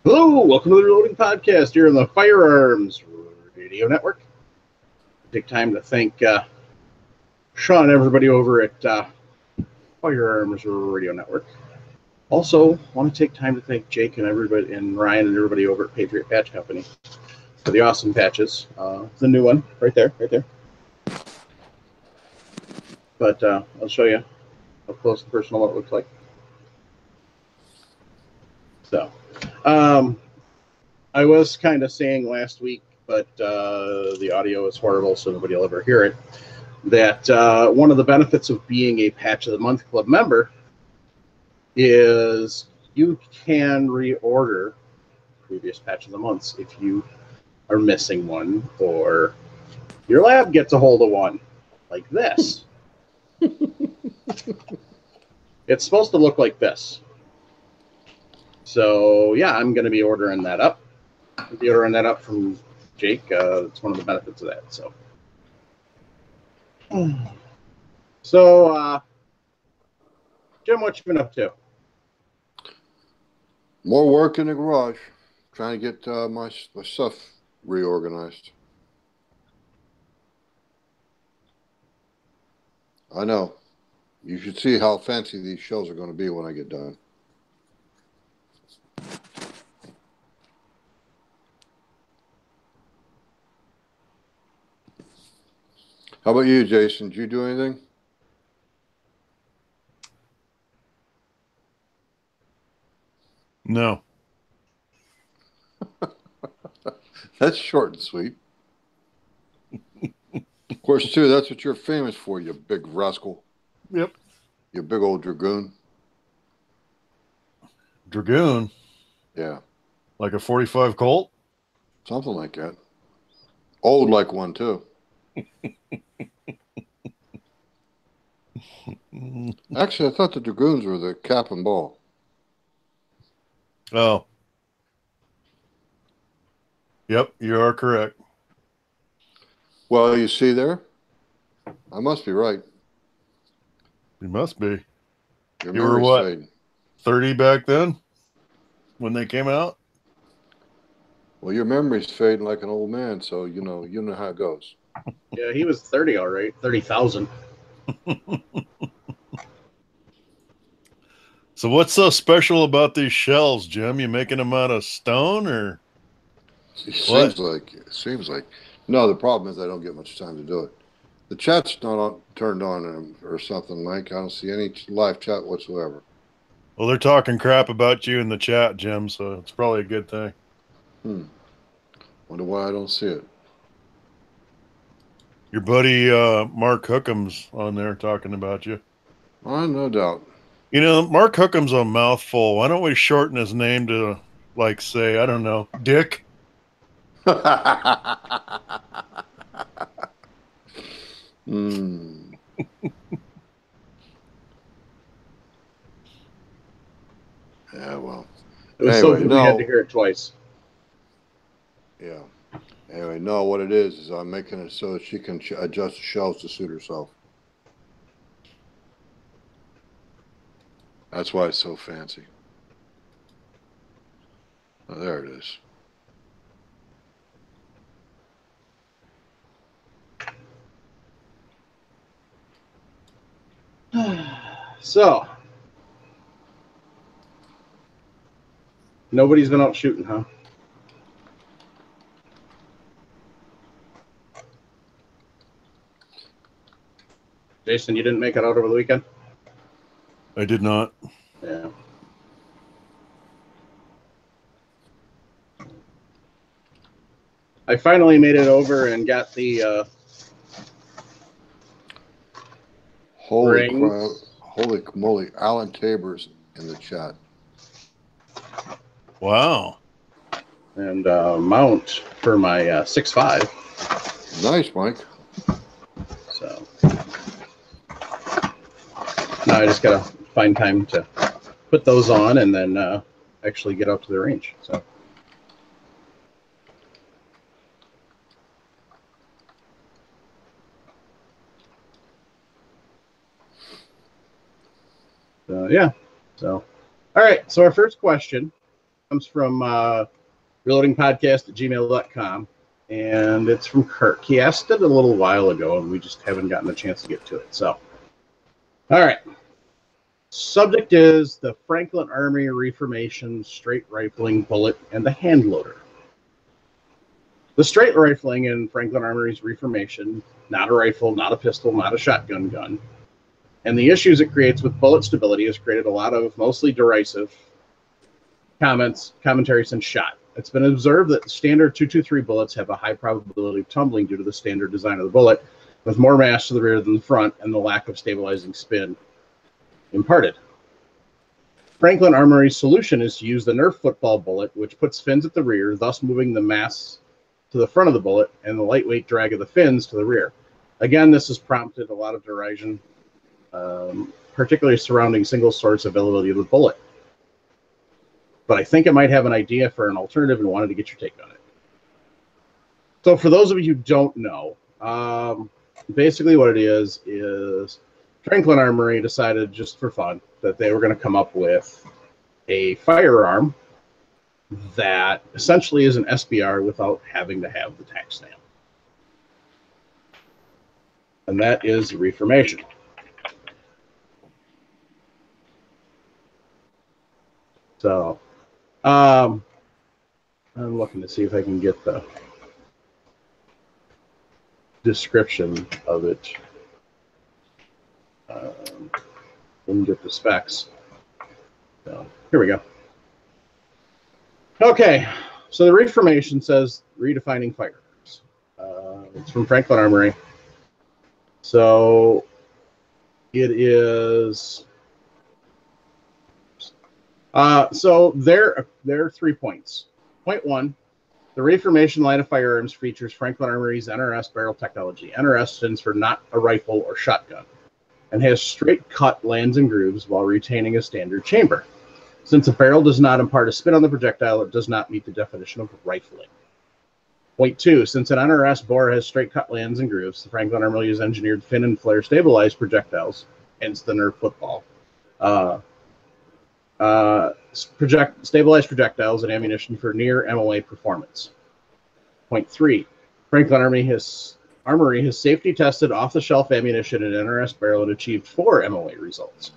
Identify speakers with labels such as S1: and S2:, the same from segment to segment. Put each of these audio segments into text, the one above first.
S1: Hello, welcome to the Reloading Podcast here on the Firearms Radio Network. Take time to thank Sean and everybody over at Firearms Radio Network. Also, want to take time to thank Jake and everybody, and Ryan and everybody over at Patriot Patch Company for the awesome patches. The new one, right there. But I'll show you up close and personal what it looks like. So, I was kind of saying last week, but the audio is horrible, so nobody will ever hear it, that one of the benefits of being a Patch of the Month Club member is you can reorder previous Patch of the Months if you are missing one or your lab gets a hold of one, like this. It's supposed to look like this. So, yeah, I'm going to be ordering that up. I'll be ordering that up from Jake. It's one of the benefits of that. So, Jim, what you been up to?
S2: More work in the garage, trying to get my stuff reorganized. I know. You should see how fancy these shows are going to be when I get done. How about you, Jason? Did you do anything?
S3: No.
S2: That's short and sweet. Of course, too, that's what you're famous for, you big rascal.
S3: Yep.
S2: You big old dragoon.
S3: Dragoon?
S2: Yeah.
S3: Like a 45 Colt?
S2: Something like that. Old like one, too. Actually, I thought the dragoons were the cap and ball.
S3: Oh. Yep, you are correct.
S2: Well, you see there? I must be right.
S3: You must be.
S2: Your
S3: You were
S2: memory's
S3: what,
S2: fading.
S3: 30 back then when they came out?
S2: Well, your memory's fading like an old man, so you know how it goes.
S1: Yeah, he was 30, all right. 30,000.
S3: So what's so special about these shells, Jim? You making them out of stone or
S2: It
S3: what?
S2: seems like. No, the problem is I don't get much time to do it. The chat's not turned on or something, Mike. I don't see any live chat whatsoever.
S3: Well, they're talking crap about you in the chat, Jim, so it's probably a good thing.
S2: Wonder why I don't see it.
S3: Your buddy Mark Hookham's on there talking about you.
S2: No doubt.
S3: You know, Mark Hookham's a mouthful. Why don't we shorten his name to, like, say, I don't know, Dick?
S2: Yeah, well.
S1: It was so good we had to hear it twice.
S2: Yeah. Anyway, no, what it is I'm making it so that she can adjust the shelves to suit herself. That's why it's so fancy. Oh, there it is.
S1: So, nobody's been out shooting, huh? Jason, you didn't make it out over the weekend?
S3: I did not.
S1: Yeah. I finally made it over and got the
S2: Holy moly, Alan Tabor's in the chat.
S3: Wow.
S1: And mount for my 6.5.
S2: Nice, Mike.
S1: So now I just gotta find time to put those on and then actually get out to the range. So yeah. So all right. So our first question comes from reloadingpodcast@gmail.com, and it's from Kirk. He asked it a little while ago, and we just haven't gotten a chance to get to it. So, all right. Subject is the Franklin Armory Reformation straight rifling bullet and the hand loader. The straight rifling in Franklin Armory's Reformation, not a rifle, not a pistol, not a shotgun gun, and the issues it creates with bullet stability has created a lot of mostly derisive commentary since shot. It's been observed that standard .223 bullets have a high probability of tumbling due to the standard design of the bullet, with more mass to the rear than the front and the lack of stabilizing spin imparted. Franklin Armory's solution is to use the Nerf football bullet, which puts fins at the rear, thus moving the mass to the front of the bullet and the lightweight drag of the fins to the rear. Again, this has prompted a lot of derision, particularly surrounding single source availability of the bullet. But I think I might have an idea for an alternative and wanted to get your take on it. So for those of you who don't know, basically what it is Franklin Armory decided just for fun that they were going to come up with a firearm that essentially is an SBR without having to have the tax stamp. And that is the Reformation. So, I'm looking to see if I can get the description of it. And get the specs. So, here we go. Okay, so the Reformation says redefining firearms. It's from Franklin Armory. So it is. So there are 3 points. Point 1, the Reformation line of firearms features Franklin Armory's NRS barrel technology. NRS stands for not a rifle or shotgun, and has straight cut lands and grooves while retaining a standard chamber. Since a barrel does not impart a spin on the projectile, it does not meet the definition of rifling. Point 2, since an NRS bore has straight cut lands and grooves, the Franklin Armory has engineered fin and flare stabilized projectiles, hence the Nerf football. Stabilized projectiles and ammunition for near MOA performance. Point 3, Franklin Armory has safety tested off-the-shelf ammunition in NRS barrel and achieved 4 MOA results.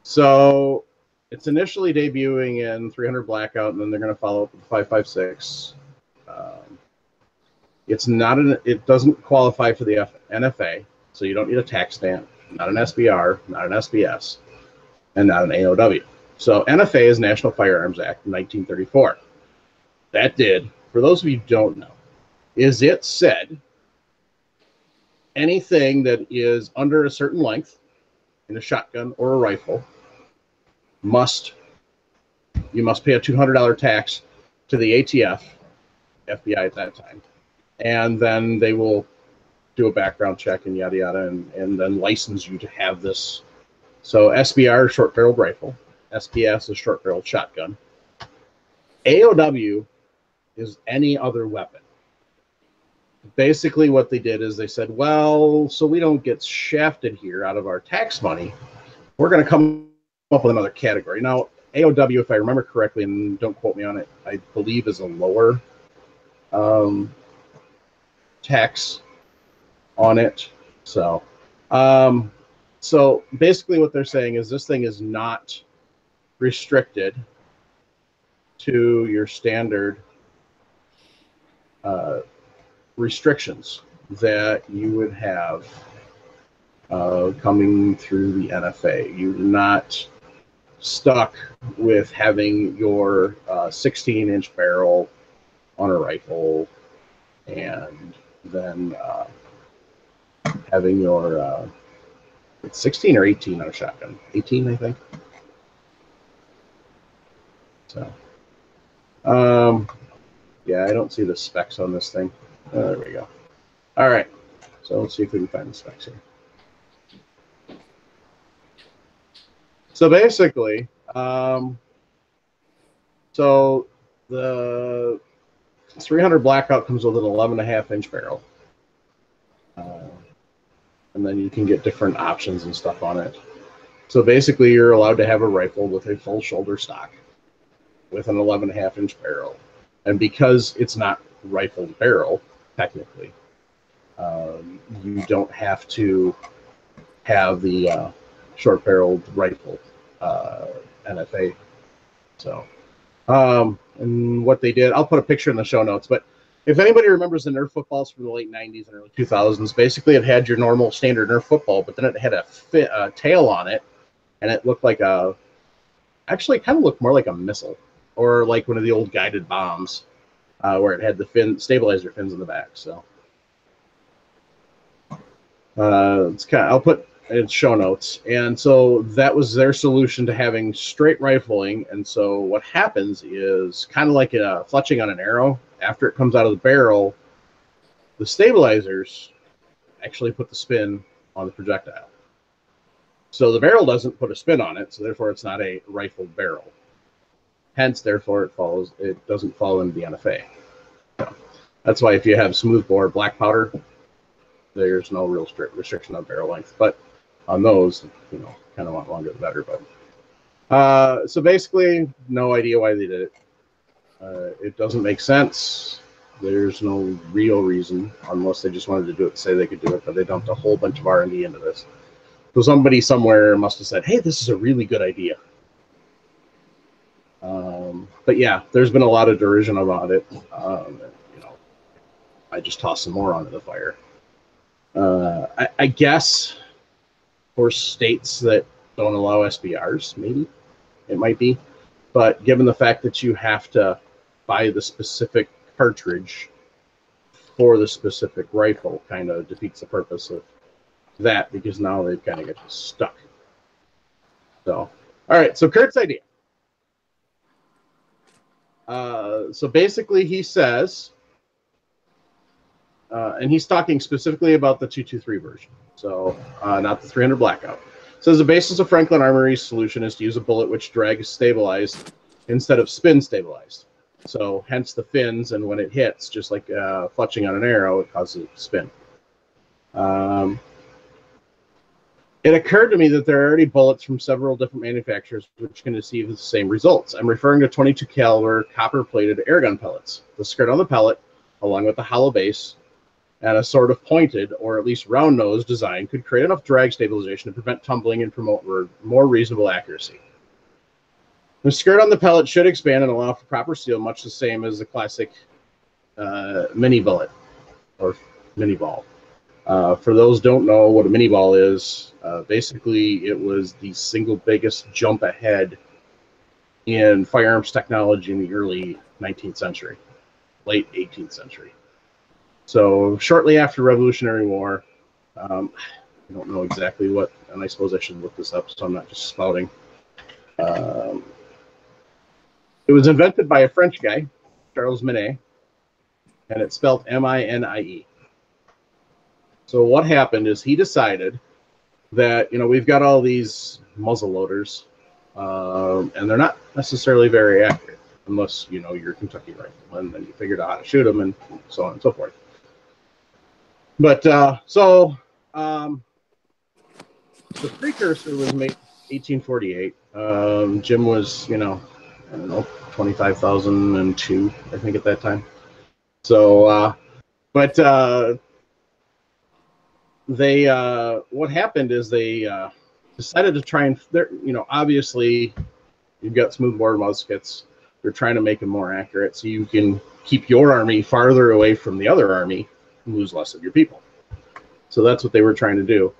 S1: So it's initially debuting in 300 Blackout, and then they're going to follow up with 5.56. It doesn't qualify for the NFA, so you don't need a tax stamp, not an SBR, not an SBS, and not an AOW. So NFA is National Firearms Act of 1934. That did, for those of you who don't know, is it said anything that is under a certain length in a shotgun or a rifle you must pay a $200 tax to the ATF, FBI at that time, and then they will do a background check and yada yada, and then license you to have this. So SBR is short barreled rifle, SPS is short barreled shotgun, AOW is any other weapon. Basically what they did is they said, well, so we don't get shafted here out of our tax money, we're going to come up with another category. Now, AOW, if I remember correctly, and don't quote me on it, I believe is a lower tax on it. So, so basically what they're saying is this thing is not restricted to your standard restrictions that you would have coming through the NFA. You're not stuck with having your 16-inch barrel on a rifle and then having your it's 16 or 18 on a shotgun. 18, I think. So, yeah, I don't see the specs on this thing. There we go. All right. So let's see if we can find the specs here. So basically, so the 300 Blackout comes with an 11.5-inch barrel. And then you can get different options and stuff on it. So basically, you're allowed to have a rifle with a full shoulder stock with an 11.5-inch barrel. And because it's not rifled barrel, technically, you don't have to have the short-barreled rifle NFA. So, and what they did, I'll put a picture in the show notes, but if anybody remembers the Nerf footballs from the late 90s and early 2000s, basically it had your normal standard Nerf football, but then it had a tail on it, and it looked like actually kind of looked more like a missile, or like one of the old guided bombs, where it had the stabilizer fins in the back. So I'll put in show notes. And so that was their solution to having straight rifling. And so what happens is kind of like fletching on an arrow. After it comes out of the barrel, the stabilizers actually put the spin on the projectile. So the barrel doesn't put a spin on it, so therefore it's not a rifled barrel. Hence, therefore, it doesn't fall into the NFA. So that's why if you have smoothbore black powder, there's no real strict restriction on barrel length. But on those, kind of want longer the better. But so basically, no idea why they did it. It doesn't make sense. There's no real reason, unless they just wanted to do it, say they could do it, but they dumped a whole bunch of R&D into this. So somebody somewhere must have said, hey, this is a really good idea. But yeah, there's been a lot of derision about it. I just tossed some more onto the fire. I guess for states that don't allow SBRs, maybe it might be. But given the fact that you have to buy the specific cartridge for the specific rifle, kind of defeats the purpose of that, because now they've kind of got you stuck. So, all right. So Kurt's idea. So basically, he says, and he's talking specifically about the 223 version, so not the 300 Blackout. Says the basis of Franklin Armory's solution is to use a bullet which drag is stabilized instead of spin stabilized. So hence the fins, and when it hits, just like fletching on an arrow, it causes it to spin. It occurred to me that there are already bullets from several different manufacturers which can achieve the same results. I'm referring to 22 caliber copper-plated airgun pellets. The skirt on the pellet, along with the hollow base, and a sort of pointed, or at least round-nosed design could create enough drag stabilization to prevent tumbling and promote more reasonable accuracy. The skirt on the pellet should expand and allow for proper seal, much the same as the classic mini bullet, or mini ball. For those who don't know what a mini ball is, basically it was the single biggest jump ahead in firearms technology in the early 19th century, late 18th century. So shortly after Revolutionary War, I don't know exactly what, and I suppose I should look this up so I'm not just spouting. It was invented by a French guy, Charles Minié, and it's spelled M-I-N-I-E. So what happened is he decided that, we've got all these muzzle loaders, and they're not necessarily very accurate unless, you're a Kentucky rifleman and you figured out how to shoot them and so on and so forth. But the precursor was made 1848. Jim was, I don't know, 25,002, I think, at that time. So, they what happened is they decided to try and, obviously you've got smoothbore muskets. They're trying to make them more accurate so you can keep your army farther away from the other army and lose less of your people. So that's what they were trying to do.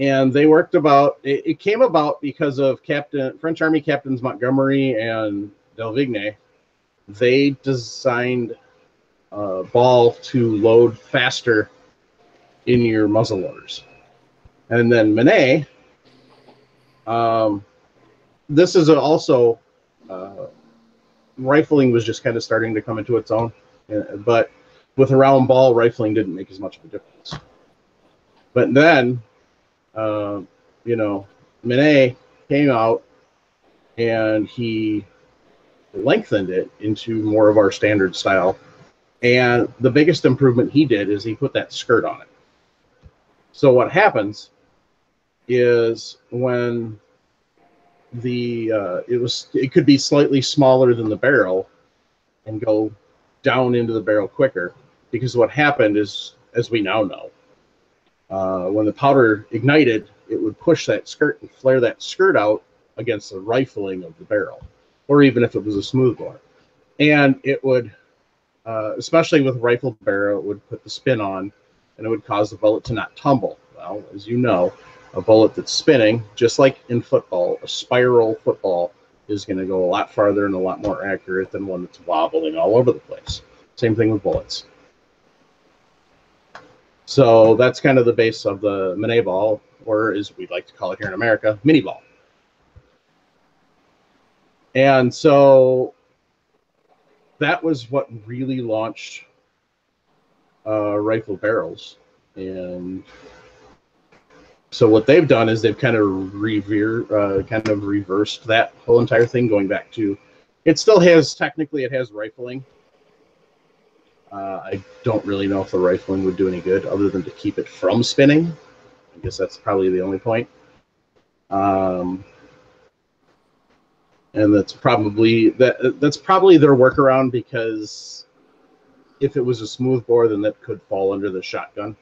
S1: And they worked about, it came about because of French Army Captains Montgomery and Delvigne. They designed a ball to load faster in your muzzle loaders. And then Minié, this is also, rifling was just kind of starting to come into its own, but with a round ball, rifling didn't make as much of a difference. But then, Minié came out and he lengthened it into more of our standard style. And the biggest improvement he did is he put that skirt on it. So what happens is when it could be slightly smaller than the barrel and go down into the barrel quicker, because what happened is, as we now know, when the powder ignited, it would push that skirt and flare that skirt out against the rifling of the barrel, or even if it was a smoothbore. And it would, especially with a rifle barrel, it would put the spin on, and it would cause the bullet to not tumble. Well, as you know, a bullet that's spinning, just like in football, a spiral football is going to go a lot farther and a lot more accurate than one that's wobbling all over the place. Same thing with bullets. So that's kind of the base of the Minet ball, or as we like to call it here in America, mini ball. And so that was what really launched rifle barrels. And so what they've done is they've kind of reversed that whole entire thing, going back to, it still has, technically it has rifling. I don't really know if the rifling would do any good other than to keep it from spinning. I guess that's probably the only point. And that's probably their workaround, because if it was a smooth bore, then that could fall under the shotgun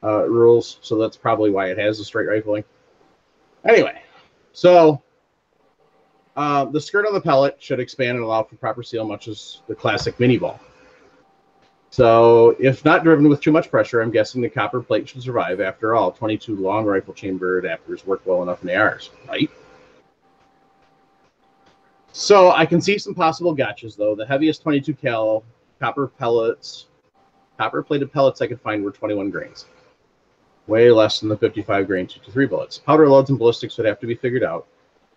S1: rules. So that's probably why it has the straight rifling. Anyway, so the skirt on the pellet should expand and allow for proper seal, much as the classic mini ball. So if not driven with too much pressure, I'm guessing the copper plate should survive. After all, 22 long rifle chamber adapters work well enough in ARs, right? So I can see some possible gotchas, though. The heaviest 22 cal copper plated pellets I could find were 21 grains. Way less than the 55 grain 223 bullets. Powder loads and ballistics would have to be figured out.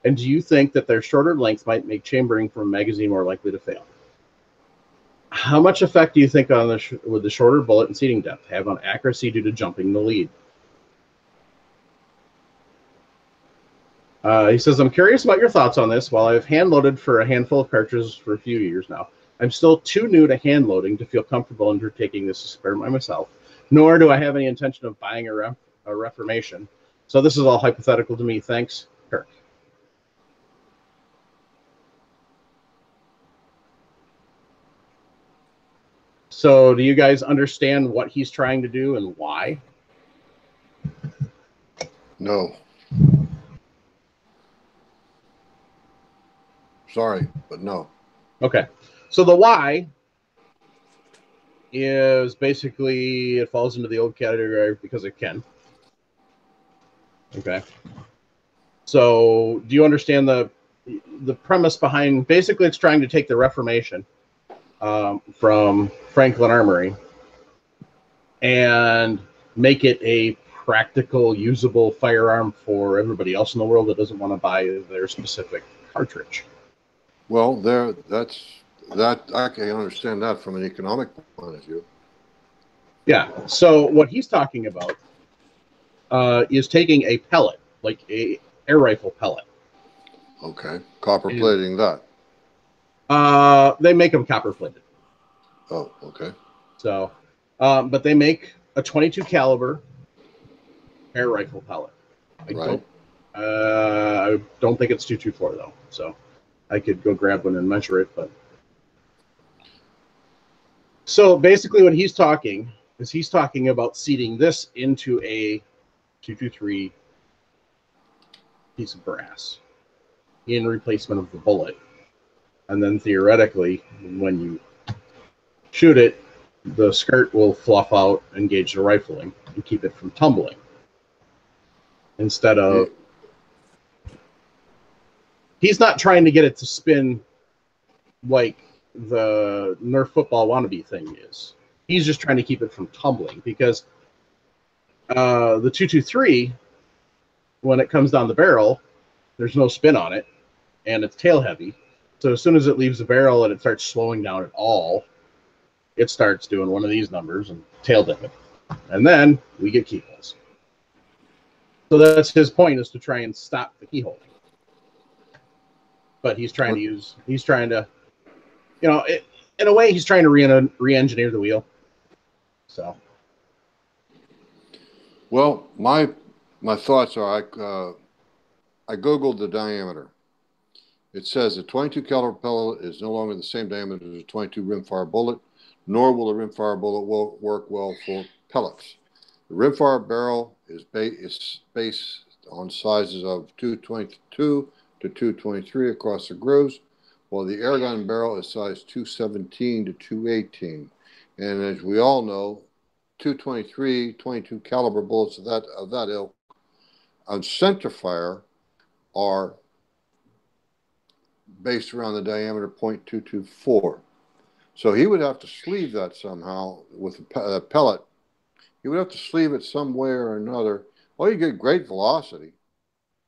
S1: And do you think that their shorter length might make chambering from a magazine more likely to fail? How much effect do you think on would the shorter bullet and seating depth have on accuracy due to jumping the lead? He says, I'm curious about your thoughts on this. While I've hand-loaded for a handful of cartridges for a few years now, I'm still too new to hand-loading to feel comfortable undertaking this experiment myself, nor do I have any intention of buying a Reformation. So this is all hypothetical to me. Thanks, Kirk. So do you guys understand what he's trying to do and why?
S2: No. Sorry, but no.
S1: Okay. So the why is basically it falls into the old category because it can. Okay. So do you understand the premise behind, basically it's trying to take the Reformation from Franklin Armory and make it a practical, usable firearm for everybody else in the world that doesn't want to buy their specific cartridge.
S2: Well, I can understand that from an economic point of view.
S1: Yeah. So what he's talking about is taking a pellet, like a air rifle pellet.
S2: Okay. Copper plating that.
S1: They make them copper plated.
S2: Oh, okay.
S1: So, but they make a 22 caliber air rifle pellet. I don't think it's 224 though. So I could go grab one and measure it, but. So basically what he's talking about seating this into a 223 piece of brass in replacement of the bullet. And then theoretically, when you shoot it, the skirt will fluff out, engage the rifling, and keep it from tumbling. Instead of... He's not trying to get it to spin like the Nerf football wannabe thing is. He's just trying to keep it from tumbling, because the 223, when it comes down the barrel, there's no spin on it, and it's tail heavy. So as soon as it leaves the barrel and it starts slowing down at all, it starts doing one of these numbers and tail dipping. And then we get keyholes. So that's his point, is to try and stop the keyhole. But he's trying to, you know, in a way, he's trying to re-engineer the wheel. So.
S2: Well, my My thoughts are I Googled the diameter. It says a 22 caliber pellet is no longer the same diameter as a 22 rimfire bullet, nor will a rimfire bullet work well for pellets. The rimfire barrel is based on sizes of 222 to 223 across the grooves, while the airgun barrel is size 217 to 218. And as we all know, 223, 22 caliber bullets of that ilk on centerfire are based around the diameter 0.224. So he would have to sleeve that somehow with a pellet. He would have to sleeve it some way or another. Well, you get great velocity,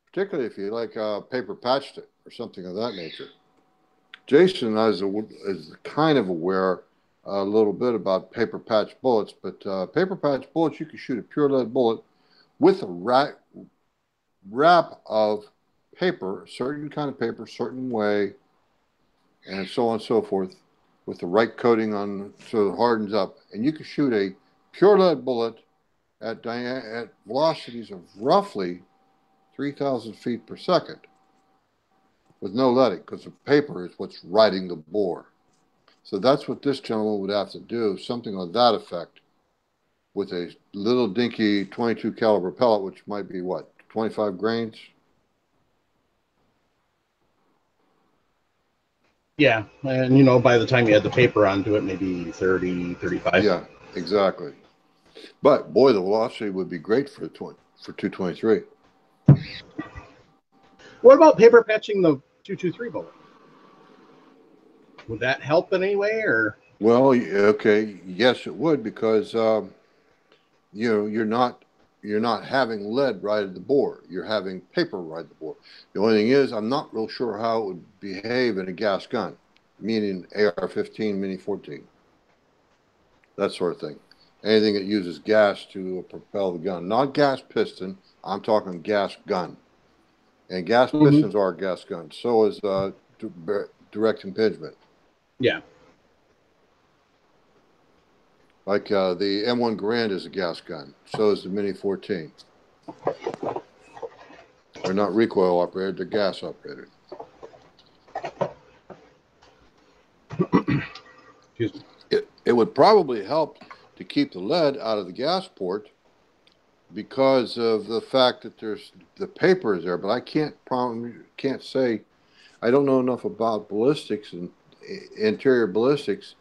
S2: particularly if you like paper patched it or something of that nature. Jason is kind of aware a little bit about paper patch bullets, but paper patch bullets, you can shoot a pure lead bullet with a wrap of paper, a certain kind of paper, certain way, and so on and so forth, with the right coating on so it hardens up. And you can shoot a pure lead bullet at velocities of roughly 3,000 feet per second with no leading, because the paper is what's riding the bore. So that's what this gentleman would have to do, something of that effect, with a little dinky 22 caliber pellet, which might be what, 25 grains?
S1: Yeah, and by the time you add the paper onto it, maybe 30, 35.
S2: Yeah, exactly. But boy, the velocity would be great for 223.
S1: What about paper patching the 223 bullet? Would that help in any way, or?
S2: Well, okay, yes, it would, because you're not having lead ride at the bore. You're having paper ride the bore. The only thing is, I'm not real sure how it would behave in a gas gun, meaning AR-15, Mini-14, that sort of thing. Anything that uses gas to propel the gun, not gas piston. I'm talking gas gun, and gas pistons are gas guns. So is direct impingement.
S1: Yeah.
S2: Like the M1 Garand is a gas gun. So is the Mini-14. They're not recoil operated, they're gas operated. It would probably help to keep the lead out of the gas port because of the fact that the paper is there, but I can't say, I don't know enough about ballistics and interior ballistics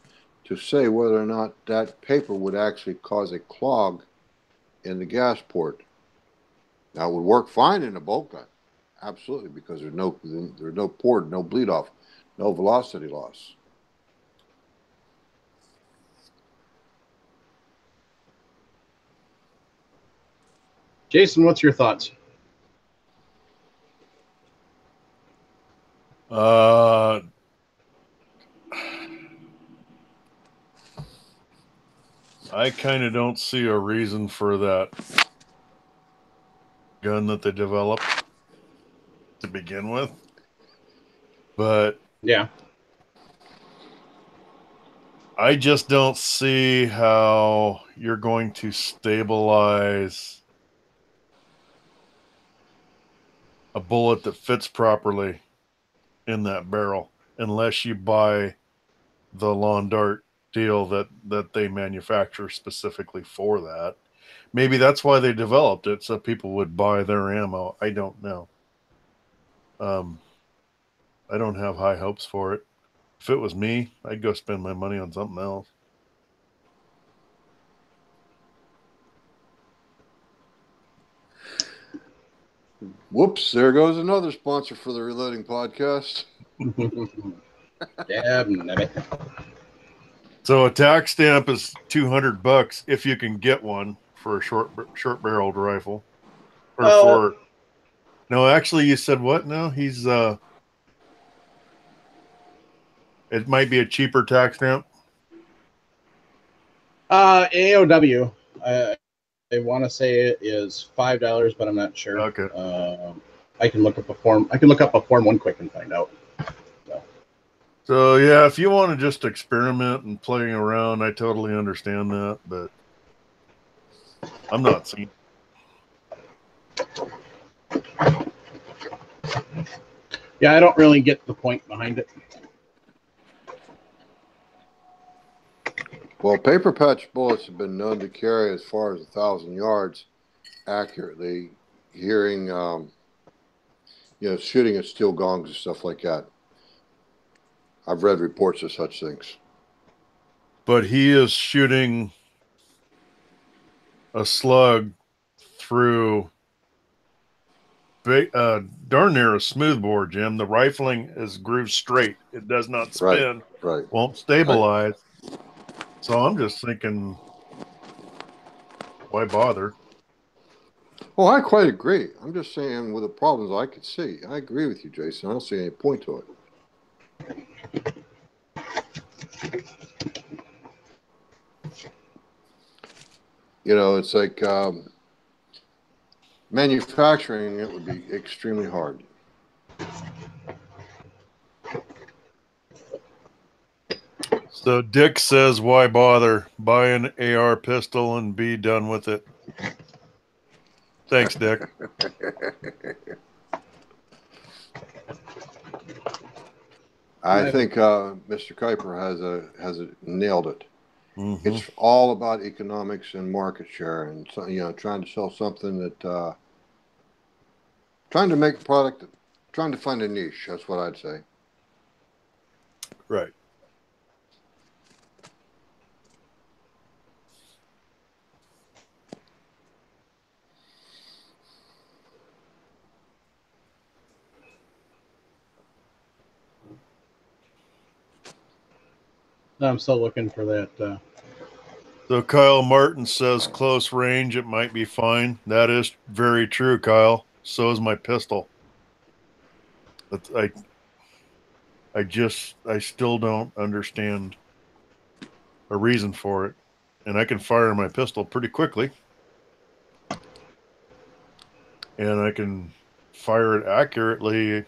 S2: to say whether or not that paper would actually cause a clog in the gas port. Now, it would work fine in a bolt gun, absolutely, because there's no port, no bleed off, no velocity loss.
S1: Jason, what's your thoughts?
S3: I kind of don't see a reason for that gun that they developed to begin with. But
S1: yeah,
S3: I just don't see how you're going to stabilize a bullet that fits properly in that barrel unless you buy the lawn dart deal that they manufacture specifically for that. Maybe that's why they developed it, so people would buy their ammo. I don't know. I don't have high hopes for it. If it was me, I'd go spend my money on something else.
S2: Whoops, there goes another sponsor for the Reloading Podcast.
S3: So a tack stamp is $200 if you can get one for a short barreled rifle. Or no, actually you said what? No, he's it might be a cheaper tack stamp.
S1: AOW. I want to say it is $5, but I'm not sure.
S3: Okay.
S1: I can look up a form. I can look up a Form 1 quick and find out.
S3: So yeah, if you want to just experiment and playing around, I totally understand that, but I'm not seeing.
S1: Yeah, I don't really get the point behind it.
S2: Well, paper patch bullets have been known to carry as far as 1,000 yards accurately. Hearing, shooting at steel gongs and stuff like that. I've read reports of such things.
S3: But he is shooting a slug through darn near a smoothbore, Jim. The rifling is grooved straight. It does not spin.
S2: Right.
S3: Won't stabilize. So I'm just thinking, why bother?
S2: Well, I quite agree. I'm just saying with the problems I could see. I agree with you, Jason. I don't see any point to it. It's like manufacturing it would be extremely hard.
S3: So Dick says, why bother? Buy an AR pistol and be done with it. Thanks, Dick.
S2: I think Mr. Kuiper has nailed it.
S3: Mm-hmm.
S2: It's all about economics and market share, and trying to sell something that, trying to make a product, trying to find a niche. That's what I'd say.
S3: Right.
S1: I'm still looking for that.
S3: So Kyle Martin says close range, it might be fine. That is very true, Kyle. So is my pistol. But I still don't understand a reason for it. And I can fire my pistol pretty quickly. And I can fire it accurately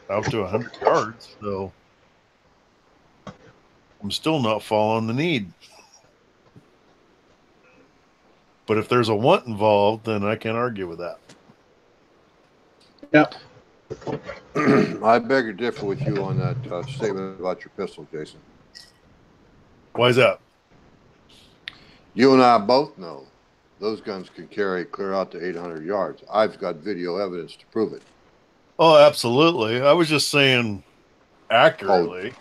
S3: out to 100 yards. So I'm still not following the need. But if there's a want involved, then I can't argue with that.
S1: Yep.
S2: I beg to differ with you on that statement about your pistol, Jason.
S3: Why is that?
S2: You and I both know those guns can carry clear out to 800 yards. I've got video evidence to prove it.
S3: Oh, absolutely. I was just saying accurately.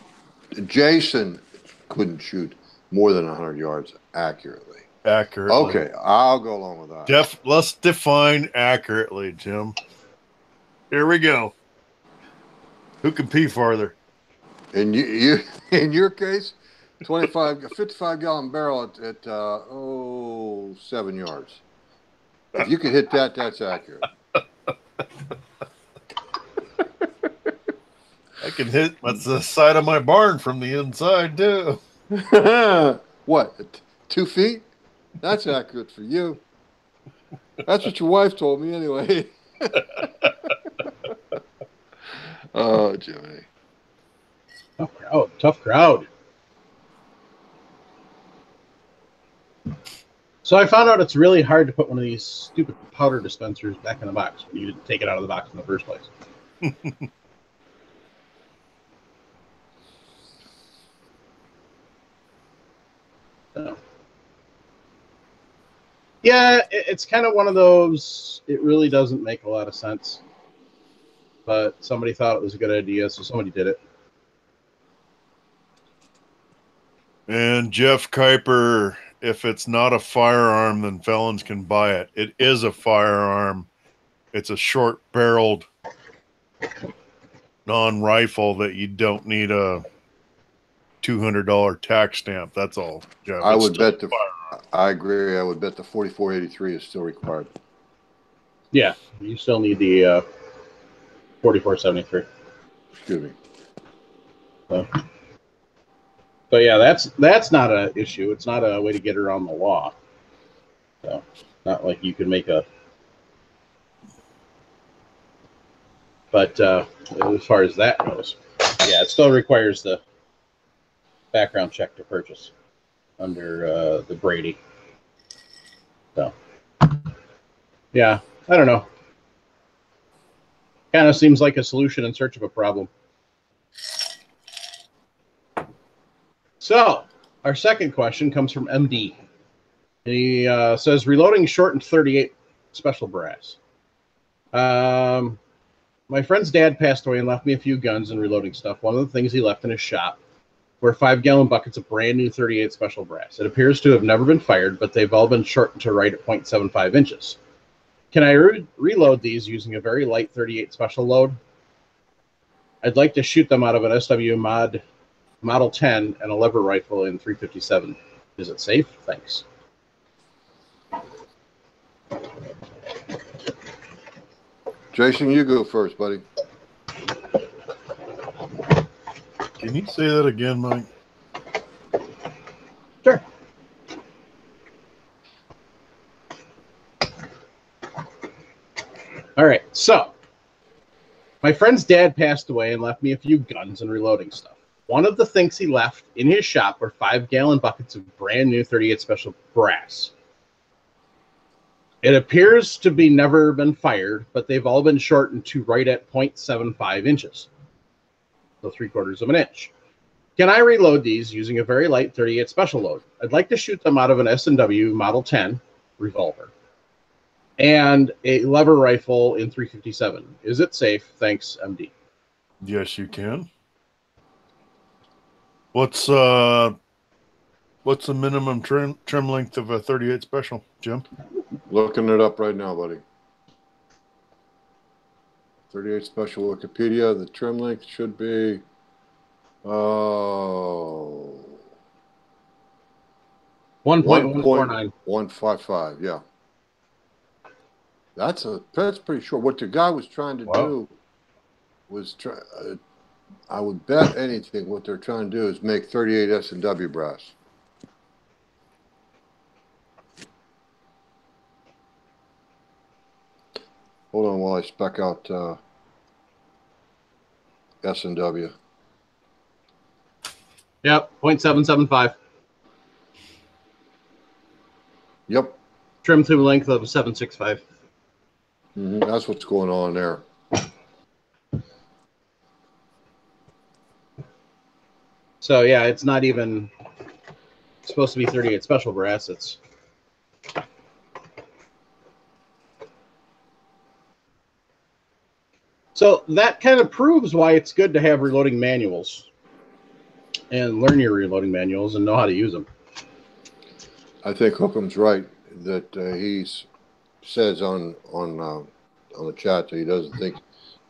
S2: Oh, Jason couldn't shoot more than 100 yards accurately.
S3: Accurately.
S2: Okay, I'll go along with that.
S3: Let's define accurately, Jim. Here we go. Who can pee farther?
S2: And you in your case, 55-gallon barrel at 7 yards. If you can hit that, that's accurate.
S3: I can hit the side of my barn from the inside too.
S2: What? 2 feet? That's accurate for you. That's what your wife told me anyway. Oh, Jimmy.
S1: Tough crowd. So I found out it's really hard to put one of these stupid powder dispensers back in the box when you didn't take it out of the box in the first place. So. Yeah, it's kind of one of those, it really doesn't make a lot of sense. But somebody thought it was a good idea, so somebody did it.
S3: And Jeff Kuiper, if it's not a firearm, then felons can buy it. It is a firearm. It's a short-barreled non-rifle that you don't need a $200 tax stamp. That's all, Jeff.
S2: I would bet I agree. I would bet the 4483 is still required.
S1: Yeah, you still need the 4473.
S2: Excuse me.
S1: So yeah, that's not an issue. It's not a way to get around the law. So not like you can make a. But as far as that goes, yeah, it still requires the background check to purchase under the Brady. So Yeah, I don't know. Kind of seems like a solution in search of a problem. So, our second question comes from MD. He says, reloading shortened 38 special brass. My friend's dad passed away and left me a few guns and reloading stuff. One of the things he left in his shop were 5-gallon buckets of brand new 38 special brass. It appears to have never been fired, but they've all been shortened to right at 0.75 inches. Can I reload these using a very light 38 special load? I'd like to shoot them out of an SW Model 10 and a lever rifle in 357. Is it safe? Thanks.
S2: Jason, you go first, buddy.
S3: Can you say that again, Mike?
S1: Sure. All right, so my friend's dad passed away and left me a few guns and reloading stuff. One of the things he left in his shop were 5-gallon buckets of brand new 38 special brass. It appears to be never been fired, but they've all been shortened to right at 0.75 inches. So 3/4 of an inch. Can I reload these using a very light 38 special load? I'd like to shoot them out of an S&W Model 10 revolver and a lever rifle in 357. Is it safe? Thanks, MD.
S3: Yes, you can. What's the minimum trim length of a 38 special, Jim?
S2: Looking it up right now, buddy. 38 special Wikipedia. The trim length should be
S1: 1.149.
S2: 155. Yeah, that's pretty short. What the guy was trying to do was I would bet anything what they're trying to do is make 38 S&W brass. Hold on while I spec out S&W.
S1: Yep, 0.775.
S2: Yep.
S1: Trim through length of 765.
S2: That's what's going on there.
S1: So yeah, it's not even supposed to be 38 special brass. It's so that kind of proves why it's good to have reloading manuals and learn your reloading manuals and know how to use them.
S2: I think Hookham's right that he says on the chat that he doesn't think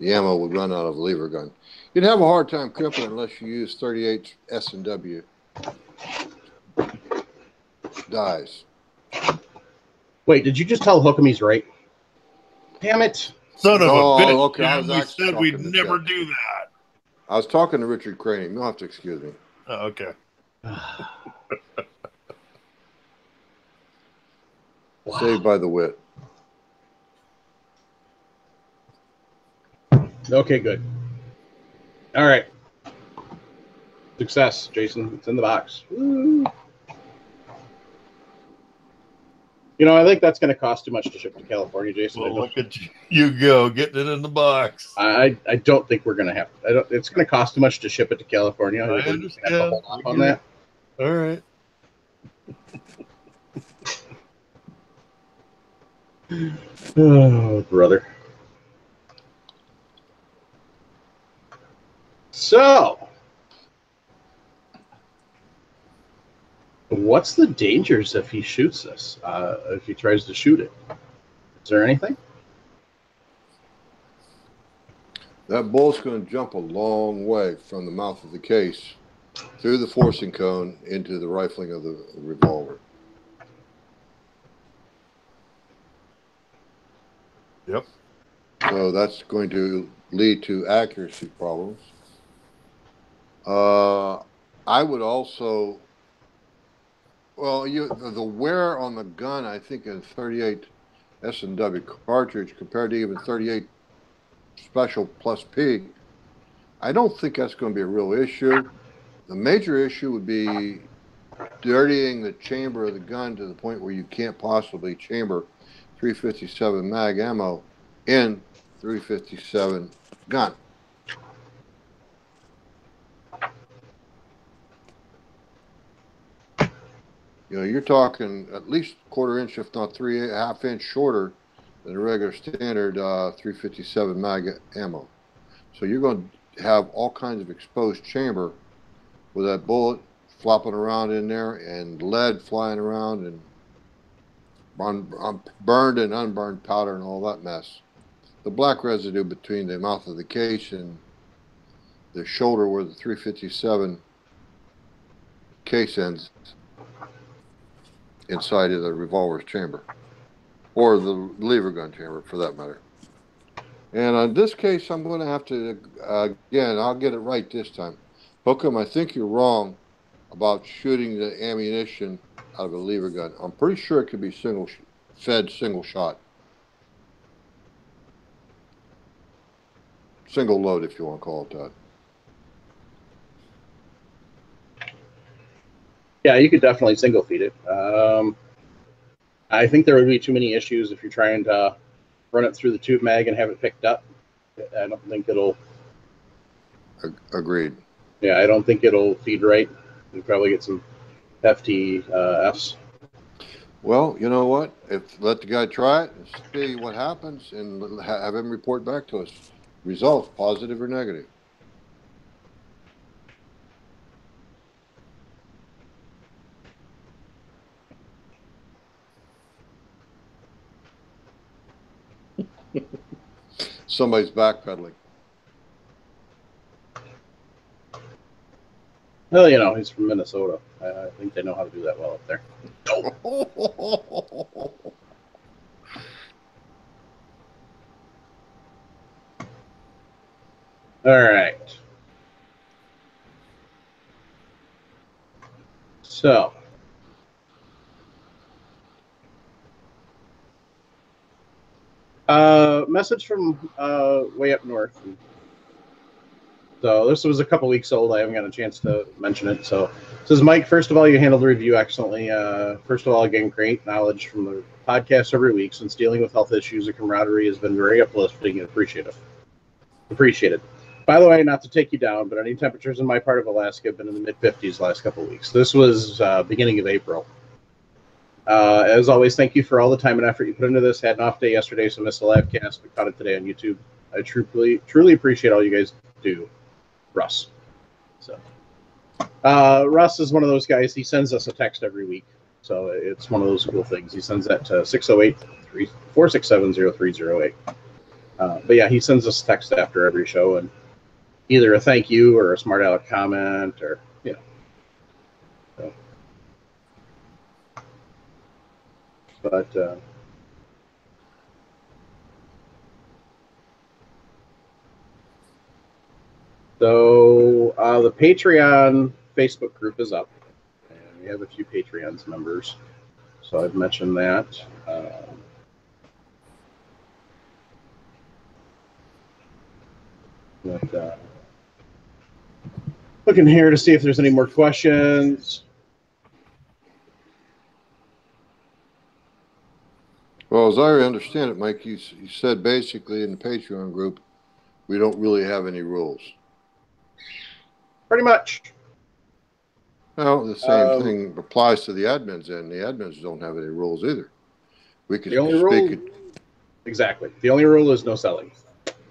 S2: the ammo would run out of a lever gun. You'd have a hard time crimping unless you use 38 S&W dies.
S1: Wait, did you just tell Hookham he's right? Damn it.
S3: Son of a bitch.
S2: Okay,
S3: Yeah, we said we'd never do that.
S2: I was talking to Richard Crane. You'll have to excuse me.
S3: Oh, okay.
S1: Wow.
S2: Saved by the wit.
S1: Okay, good. All right. Success, Jason. It's in the box. Woo. You know, I think that's going to cost too much to ship to California, Jason.
S3: Well, look at you go, getting it in the box.
S1: I don't think we're going to have. It's going to cost too much to ship it to California.
S3: I understand.
S1: Have to hold off on that.
S3: All right.
S1: Oh, brother. So, what's the dangers if he shoots this? If he tries to shoot it, is there anything?
S2: That bolt's going to jump a long way from the mouth of the case through the forcing cone into the rifling of the revolver.
S3: Yep.
S2: So that's going to lead to accuracy problems. I would also, well, the wear on the gun, I think, in 38 S&W cartridge compared to even 38 Special plus P, I don't think that's going to be a real issue. The major issue would be dirtying the chamber of the gun to the point where you can't possibly chamber 357 mag ammo in 357 gun. You know, you're talking at least quarter inch, if not 3.5 inch shorter than a regular standard 357 mag ammo. So you're going to have all kinds of exposed chamber with that bullet flopping around in there and lead flying around and burned and unburned powder and all that mess. The black residue between the mouth of the case and the shoulder where the 357 case ends inside of the revolver's chamber, or the lever gun chamber for that matter. And on this case, I'm going to have to, again, I'll get it right this time. Hookham, I think you're wrong about shooting the ammunition out of a lever gun. I'm pretty sure it could be single shot. Single load, if you want to call it that.
S1: Yeah, you could definitely single feed it. I think there would be too many issues if you're trying to run it through the tube mag and have it picked up. I don't think it'll.
S2: Agreed.
S1: Yeah, I don't think it'll feed right. You probably get some hefty Fs.
S2: Well, you know what? Let the guy try it and see what happens, and have him report back to us. Results, positive or negative. Somebody's backpedaling.
S1: Well, you know, he's from Minnesota. I think they know how to do that well up there. All right. So, message from way up north. So this was a couple weeks old. I haven't got a chance to mention it. So it says, Mike, first of all, you handled the review excellently. First of all, again, great knowledge from the podcast every week. Since dealing with health issues, the camaraderie has been very uplifting and appreciated. By the way, not to take you down, but any temperatures in my part of Alaska have been in the mid-50s last couple of weeks. This was beginning of April. As always, thank you for all the time and effort you put into this. Had an off day yesterday, so missed the live cast, but caught it today on YouTube. I truly appreciate all you guys do. Russ. So Russ is one of those guys. He sends us a text every week, so it's one of those cool things. He sends that to 608-467-0308. But yeah, he sends us text after every show, and either a thank you or a smart aleck comment, or you know. So. But so the Patreon Facebook group is up, and we have a few Patreon members. So I've mentioned that. But looking here to see if there's any more questions.
S2: Well, as I understand it, Mike, you said basically in the Patreon group, we don't really have any rules.
S1: Pretty much.
S2: Well, the same thing applies to the admins, and the admins don't have any rules either. We could speak it.
S1: Exactly. The only rule is no selling.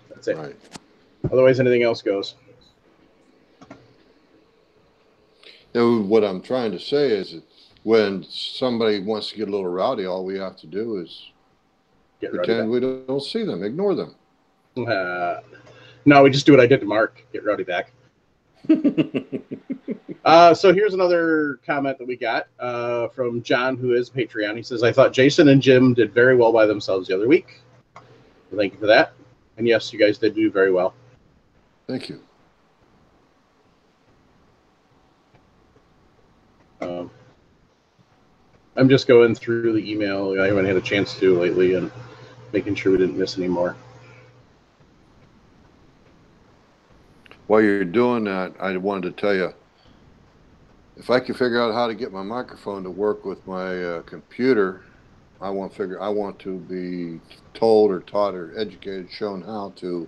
S1: That's it.
S2: Right.
S1: Otherwise, anything else goes.
S2: Now, what I'm trying to say is that when somebody wants to get a little rowdy, all we have to do is pretend we don't see them, ignore them.
S1: No, we just do what I did to Mark, get rowdy back. So here's another comment that we got from John, who is Patreon. He says, I thought Jason and Jim did very well by themselves the other week. Thank you for that. And yes, you guys did do very well.
S2: Thank you.
S1: I'm just going through the email. I haven't had a chance to lately and making sure we didn't miss any more.
S2: While you're doing that, I wanted to tell you, if I can figure out how to get my microphone to work with my computer I want to be told or taught or educated, shown how to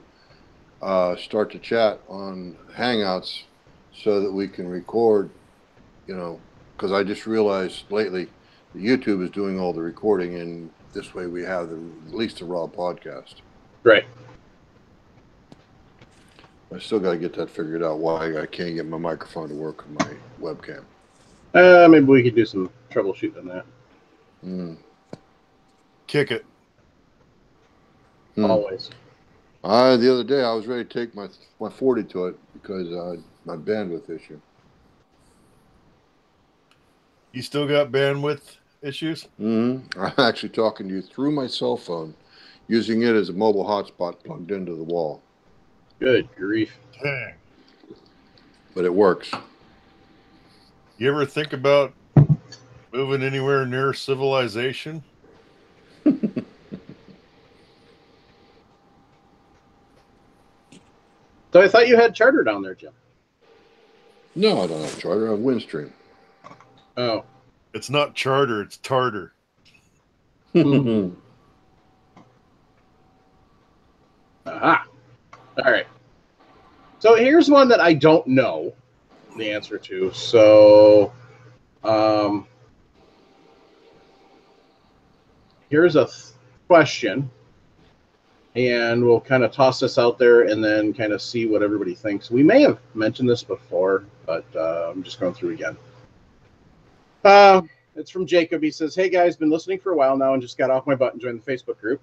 S2: start to chat on Hangouts so that we can record, because I just realized lately that YouTube is doing all the recording, and this way we have at least the raw podcast.
S1: Right.
S2: I still got to get that figured out, why I can't get my microphone to work on my webcam.
S1: Maybe we could do some troubleshooting on that.
S3: Kick it.
S1: Always.
S2: The other day I was ready to take my 40 to it because my bandwidth issue.
S3: You still got bandwidth issues?
S2: I'm actually talking to you through my cell phone, using it as a mobile hotspot plugged into the wall.
S1: Good grief.
S3: Dang.
S2: But it works.
S3: You ever think about moving anywhere near civilization?
S1: So I thought you had charter down there, Jim.
S2: No, I don't have charter. I have Windstream.
S1: Oh.
S3: It's not charter, it's tartar.
S1: Aha. All right. So here's one that I don't know the answer to. So here's a question, and we'll kind of toss this out there and then kind of see what everybody thinks. We may have mentioned this before, but I'm just going through again. It's from Jacob. He says, "Hey guys, been listening for a while now and just got off my butt and joined the Facebook group.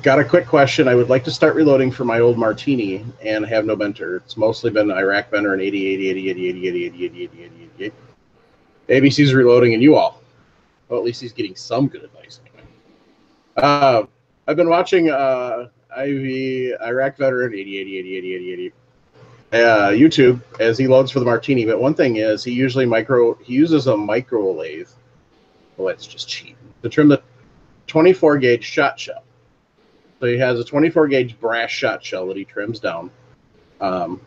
S1: Got a quick question. I would like to start reloading for my old Martini and have no benter. It's mostly been Iraq Bender and 80, 80, 80, 80, 80, 80, 80, 80, 80, 80, 80. ABC's reloading and you all. Well, at least he's getting some good advice anyway. I've been watching IV Iraq Veteran 80, 80, 80, 80, 80, 80. YouTube as he loads for the Martini, but one thing is he uses a micro lathe. Well, it's just cheap to trim the 24 gauge shot shell. So he has a 24 gauge brass shot shell that he trims down, and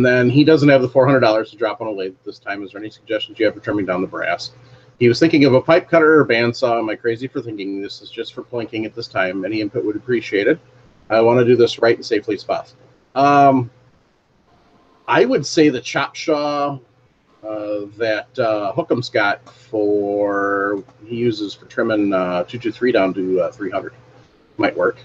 S1: then he doesn't have the $400 to drop on a lathe this time. Is there any suggestions you have for trimming down the brass? He was thinking of a pipe cutter or bandsaw. Am I crazy for thinking this is just for plinking at this time? Any input would be appreciated. I want to do this right and safely as possible. I would say the chop saw that Hookham's got he uses for trimming 223 down to 300 might work.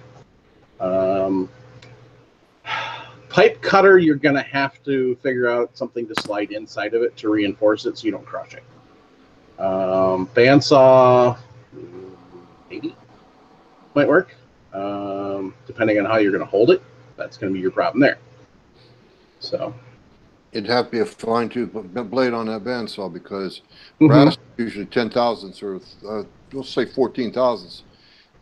S1: Pipe cutter, you're going to have to figure out something to slide inside of it to reinforce it so you don't crush it. Bandsaw, maybe might work, depending on how you're going to hold it. That's going to be your problem there. So
S2: it'd have to be a fine-tooth blade on that bandsaw because brass usually 10 thousandths or we'll say 14 thousandths,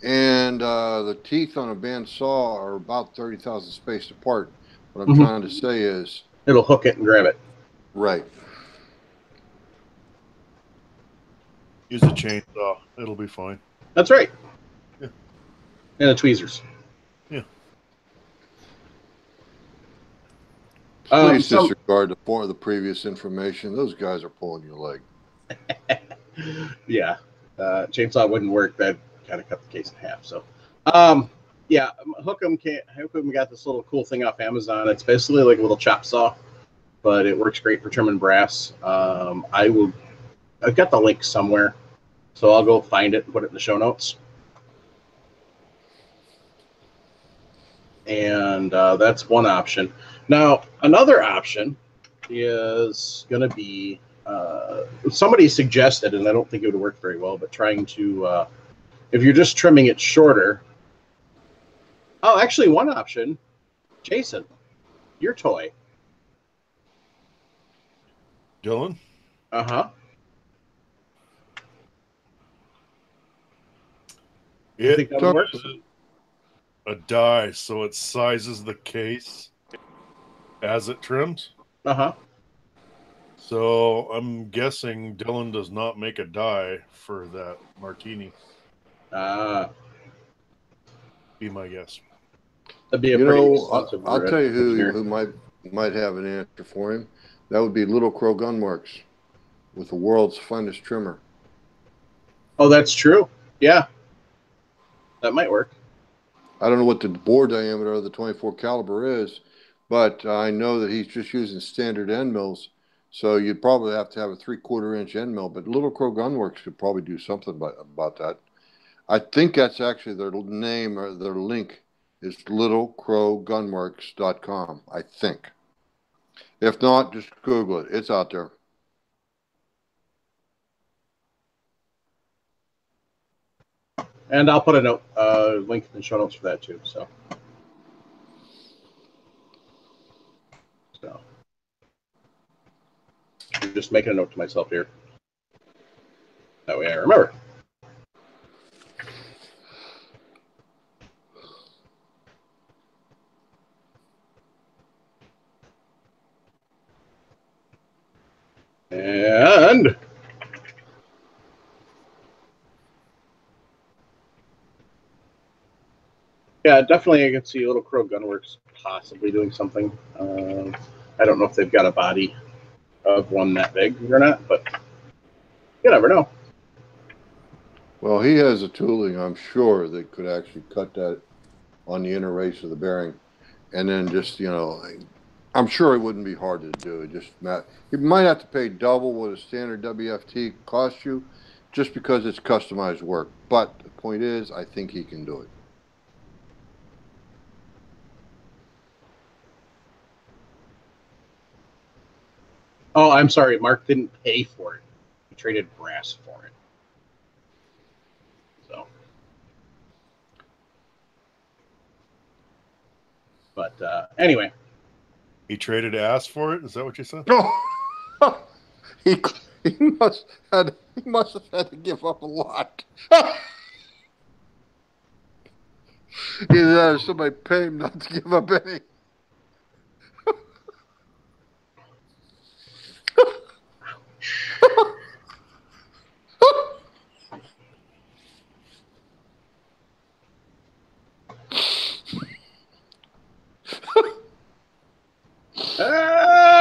S2: and the teeth on a bandsaw are about 30 thousandths spaced apart. What I'm trying to say is
S1: it'll hook it and grab it.
S2: Right.
S3: Use a chainsaw. It'll be fine.
S1: That's right.
S3: Yeah.
S1: And the tweezers.
S3: Yeah.
S2: Please disregard the previous information. Those guys are pulling your leg.
S1: Yeah. Chainsaw wouldn't work. That kind of cut the case in half. So, yeah, Hookham got this little cool thing off Amazon. It's basically like a little chop saw, but it works great for trimming brass. I've got the link somewhere, so I'll go find it and put it in the show notes. And that's one option. Now, another option is going to be somebody suggested, and I don't think it would work very well, but trying to, if you're just trimming it shorter. Oh, actually, one option, Jason, your toy.
S3: Dylan?
S1: Uh-huh.
S3: It does a die, so it sizes the case as it trims.
S1: Uh-huh.
S3: So I'm guessing Dylan does not make a die for that Martini. Be my guess.
S1: That'd be a pretty expensive.
S2: I'll tell you who might have an answer for him. That would be Little Crow Gunworks with the world's finest trimmer.
S1: Oh, that's true. Yeah, that might work.
S2: I don't know what the bore diameter of the 24 caliber is, but I know that he's just using standard end mills. So you'd probably have to have a 3/4 inch end mill, but Little Crow Gunworks could probably do something about that. I think that's actually their name or their link is littlecrowgunworks.com, I think. If not, just Google it. It's out there.
S1: And I'll put a note, link in the show notes for that too. So I'm just making a note to myself here. That way I remember. And yeah, definitely I can see Little Crow Gunworks possibly doing something. I don't know if they've got a body of one that big or not, but you never know.
S2: Well, he has a tooling, I'm sure, that could actually cut that on the inner race of the bearing. And then just, I'm sure it wouldn't be hard to do. It just you might have to pay double what a standard WFT costs you just because it's customized work. But the point is, I think he can do it.
S1: Oh, I'm sorry. Mark didn't pay for it. He traded brass for it. So, but anyway,
S3: He traded ass for it. Is that what you said?
S2: Oh, he must have had to give up a lot. Either that or somebody paid him not to give up any.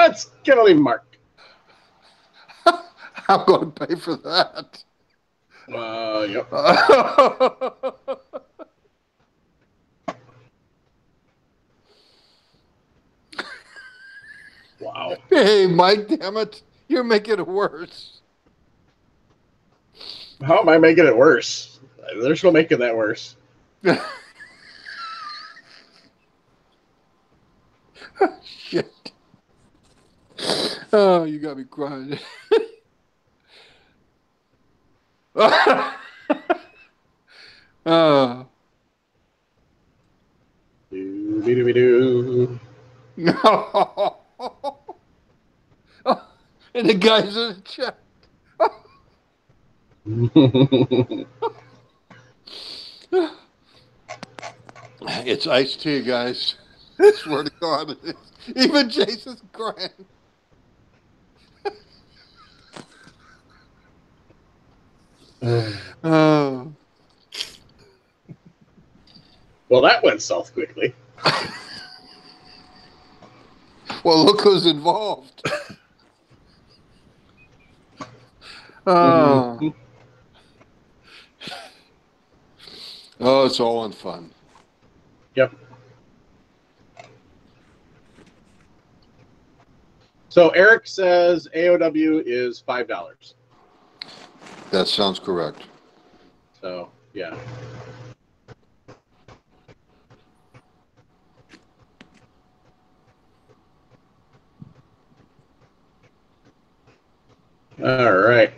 S1: let's get a leave Mark.
S2: I'm going to pay for that.
S1: Yep. Wow.
S2: Hey, Mike, damn it. You're making it worse.
S1: How am I making it worse? There's no making that worse.
S2: Shit. Oh, you got me crying. Oh.
S1: Do.
S2: No. And the guys in the chat. It's iced tea, guys. I swear to God, it is. Even Jason's crying. Oh.
S1: Well, that went south quickly.
S2: Well, look who's involved. Oh. Oh, it's all in fun.
S1: Yep. So Eric says AOW is $5.
S2: That sounds correct.
S1: So yeah. All right.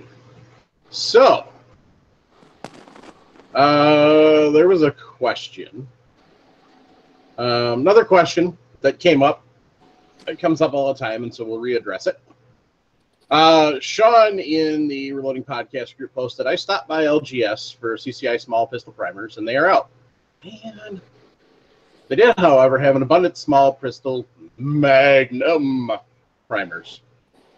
S1: So there was a question. Another question that came up. It comes up all the time, and so we'll readdress it. Sean in the Reloading Podcast group posted, I stopped by LGS for CCI small pistol primers, and they are out. Man. They did, however, have an abundant small pistol Magnum primers.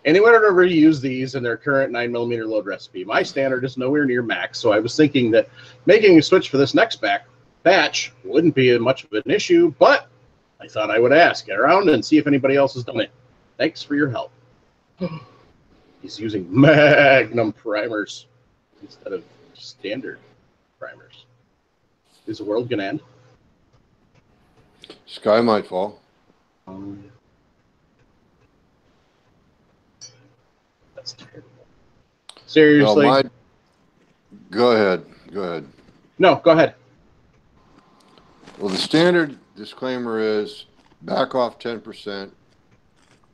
S1: Anyone would ever use these in their current 9mm load recipe? My standard is nowhere near max, so I was thinking that making a switch for this next batch wouldn't be much of an issue, but I thought I would ask, get around and see if anybody else has done it. Thanks for your help. He's using Magnum primers instead of standard primers. Is the world going to end?
S2: Sky might fall.
S1: That's terrible. Seriously?
S2: No, go ahead. Go ahead.
S1: No, go ahead.
S2: Well, the standard disclaimer is back off 10%.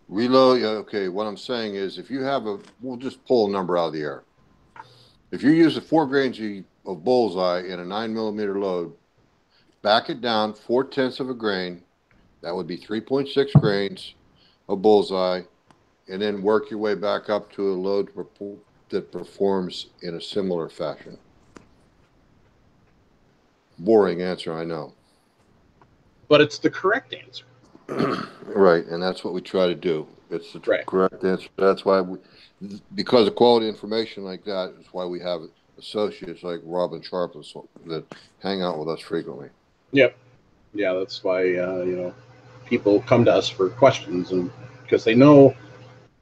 S2: Reload. Okay, what I'm saying is if you have we'll just pull a number out of the air. If you use 4 grains of bullseye in a 9mm load, back it down 4/10 of a grain. That would be 3.6 grains of bullseye, and then work your way back up to a load that performs in a similar fashion. Boring answer, I know.
S1: But it's the correct answer.
S2: Right, and that's what we try to do. It's the
S1: Right.
S2: correct answer. That's why because of quality information like that, is why we have associates like Robin Sharpless that hang out with us frequently.
S1: Yep. Yeah, that's why people come to us for questions, and because they know,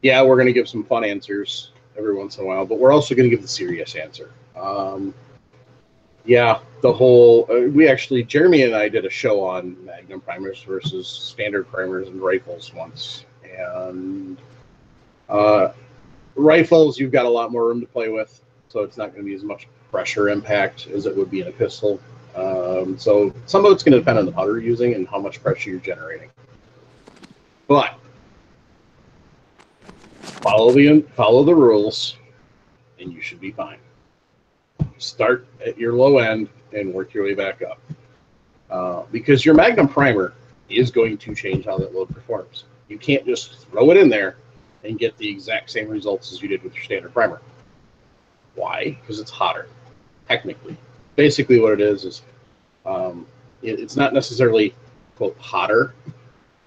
S1: we're going to give some fun answers every once in a while, but we're also going to give the serious answer. The whole Jeremy and I did a show on Magnum primers versus standard primers and rifles once, and rifles you've got a lot more room to play with, so it's not going to be as much pressure impact as it would be in a pistol. So some of it's going to depend on the powder you're using and how much pressure you're generating. But follow the rules, and you should be fine. Start at your low end and work your way back up. Because your Magnum primer is going to change how that load performs. You can't just throw it in there and get the exact same results as you did with your standard primer. Why? Because it's hotter, technically. Basically what it is it's not necessarily, quote, hotter,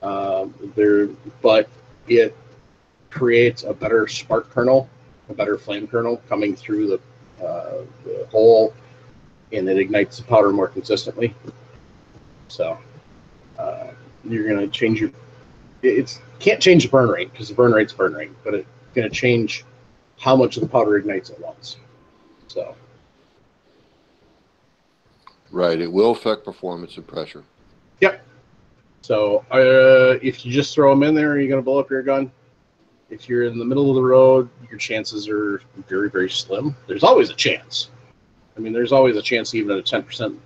S1: but it creates a better spark kernel, a better flame kernel coming through the hole, and it ignites the powder more consistently. So you're going to change can't change the burn rate, because the burn rate's burn rate, but it's going to change how much of the powder ignites at once. So
S2: right, it will affect performance and pressure.
S1: Yep. So if you just throw them in there, you're going to blow up your gun. If you're in the middle of the road, your chances are very, very slim. There's always a chance. I mean, there's always a chance, even at a 10%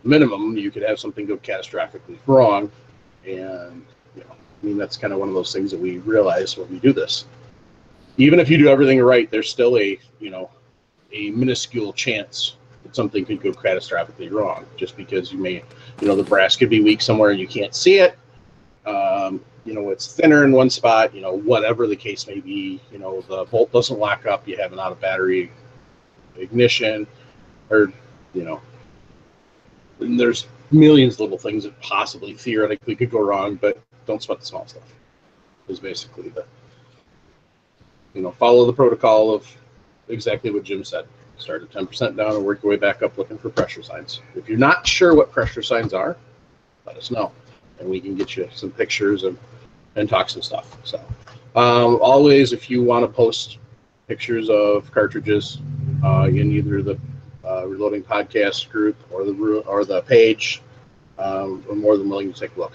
S1: minimum, you could have something go catastrophically wrong. And, that's kind of one of those things that we realize when we do this. Even if you do everything right, there's still a minuscule chance that something could go catastrophically wrong, just because you may, the brass could be weak somewhere and you can't see it. It's thinner in one spot, whatever the case may be, the bolt doesn't lock up, you have an out of battery ignition, or, and there's millions of little things that possibly theoretically could go wrong, but don't sweat the small stuff. Is basically follow the protocol of exactly what Jim said. Start at 10% down and work your way back up looking for pressure signs. If you're not sure what pressure signs are, let us know, and we can get you some pictures and talk some stuff. So always, if you want to post pictures of cartridges in either the Reloading Podcast group or the page, we're more than willing to take a look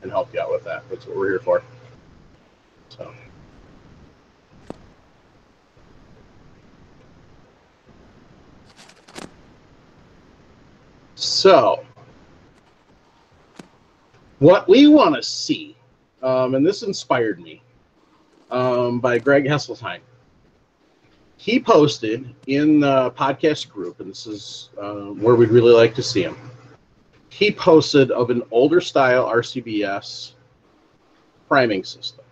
S1: and help you out with that. That's what we're here for. So what we want to see, and this inspired me, by Greg Hesseltine. He posted in the podcast group, and this is where we'd really like to see him. He posted of an older style RCBS priming system.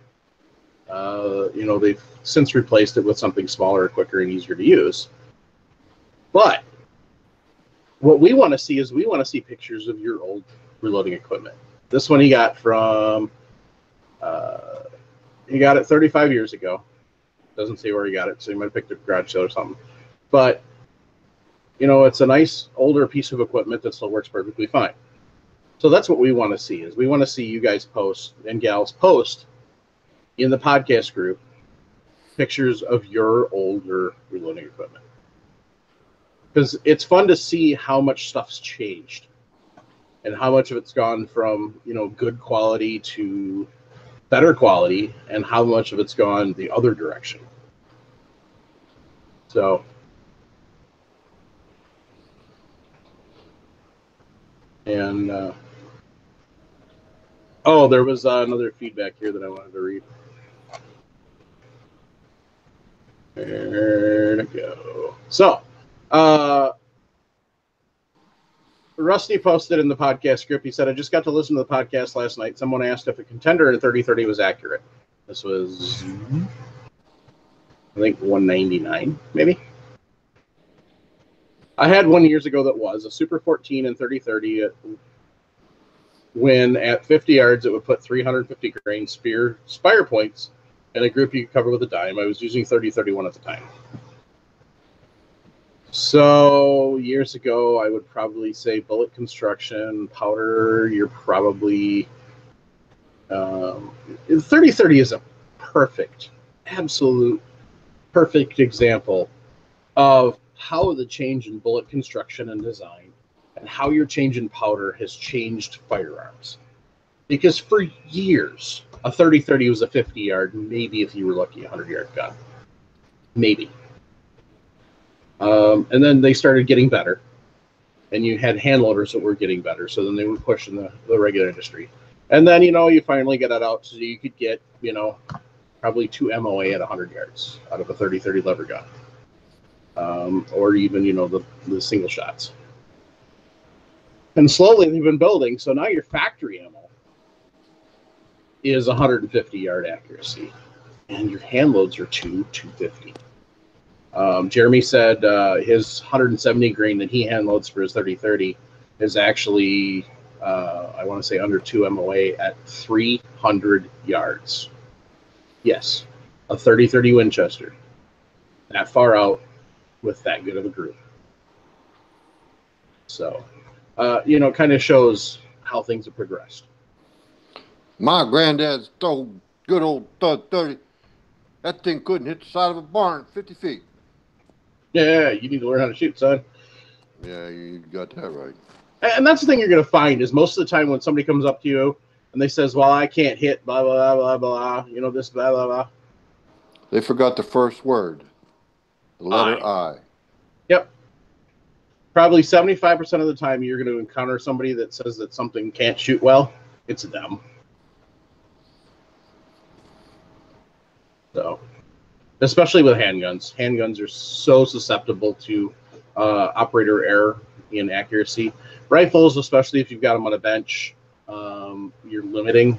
S1: They've since replaced it with something smaller, quicker, and easier to use. But what we want to see is pictures of your old reloading equipment. This one he got from, he got it 35 years ago. Doesn't say where he got it, so he might have picked it at a garage sale or something. But, it's a nice older piece of equipment that still works perfectly fine. So that's what we want to see, is we want to see you guys post, and gals post, in the podcast group, pictures of your older reloading equipment. because it's fun to see how much stuff's changed and how much of it's gone from, good quality to better quality, and how much of it's gone the other direction. So, and there was another feedback here that I wanted to read. There to go. So, Rusty posted in the podcast group. He said, "I just got to listen to the podcast last night. Someone asked if a contender in 3030 was accurate." This was, I think, 199, maybe. I had one years ago that was a Super 14 in 3030. When at 50 yards, it would put 350 grain spire points in a group you could cover with a dime. I was using 3031 at the time. So years ago, I would probably say bullet construction, powder, you're probably... 3030 is a absolute perfect example of how the change in bullet construction and design and how your change in powder has changed firearms. Because for years, a 3030 was a 50-yard, maybe if you were lucky, a 100-yard gun. Maybe. And then they started getting better. And you had hand loaders that were getting better, so then they would push in the regular industry. And then, you finally get it out so you could get, probably 2 MOA at 100 yards out of a 3030 lever gun. Or even, the single shots. And slowly they've been building, so now your factory ammo is 150-yard accuracy. And your hand loads are 250. Jeremy said his 170 grain that he hand loads for his 3030 is actually, I want to say, under 2 MOA at 300 yards. Yes, a 3030 Winchester. That far out with that good of a group. So, kind of shows how things have progressed.
S2: My granddad stole good old 30. That thing couldn't hit the side of a barn 50 feet.
S1: Yeah, you need to learn how to shoot, son.
S2: Yeah, you got that right.
S1: And that's the thing you're going to find is most of the time when somebody comes up to you and they says, well, I can't hit, blah, blah, blah, blah, blah, this, blah, blah, blah.
S2: They forgot the first word, the letter I.
S1: Yep. Probably 75% of the time you're going to encounter somebody that says that something can't shoot well. It's them. So, especially with handguns. Handguns are so susceptible to operator error in accuracy. Rifles, especially if you've got them on a bench, you're limiting.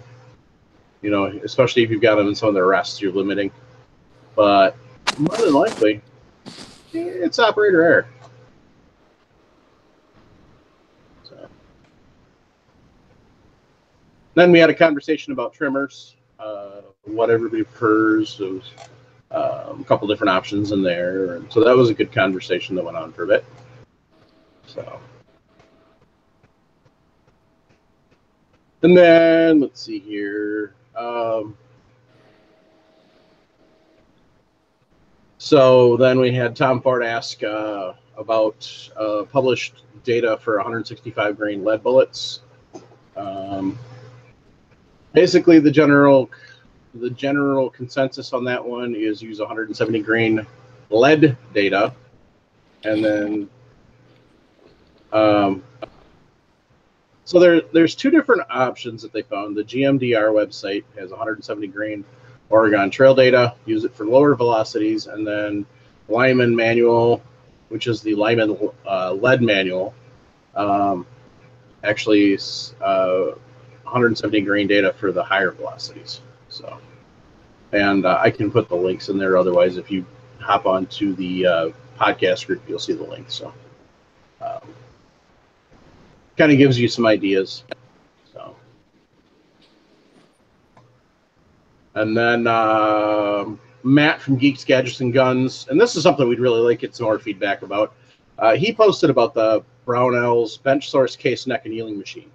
S1: Especially if you've got them in some of the rests, you're limiting. But more than likely, it's operator error. So. Then we had a conversation about trimmers, what everybody prefers. There was a couple different options in there. And so that was a good conversation that went on for a bit. So. And then, let's see here. So then we had Tom Ford ask about published data for 165 grain lead bullets. Basically, the general consensus on that one is use 170 grain lead data, and then so there's two different options that they found. The GMDR website has 170 grain Oregon Trail data. Use it for lower velocities, and then Lyman manual, which is the Lyman lead manual, actually is 170 grain data for the higher velocities. So, and I can put the links in there. Otherwise, if you hop onto the podcast group, you'll see the links. So, kind of gives you some ideas. So, and then Matt from Geeks, Gadgets, and Guns, and this is something we'd really like to get some more feedback about. He posted about the Brownells Bench Source Case Neck Annealing Machine.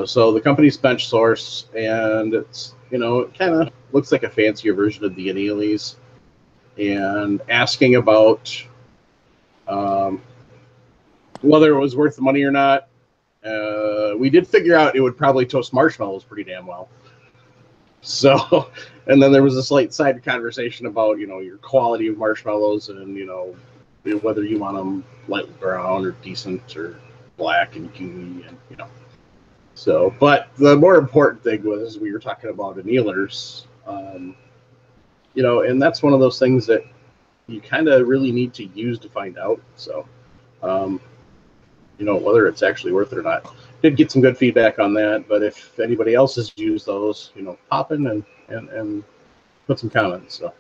S1: So the company's Bench Source, and it's, it kind of looks like a fancier version of the Annealies, and asking about Whether it was worth the money or not, we did figure out it would probably toast marshmallows pretty damn well. So, and then there was a slight side conversation about, your quality of marshmallows and, whether you want them light brown or decent or black and gooey and, So, but the more important thing was we were talking about annealers, and that's one of those things that you kind of really need to use to find out. So, whether it's actually worth it or not. Did get some good feedback on that, but if anybody else has used those, pop in and put some comments. So,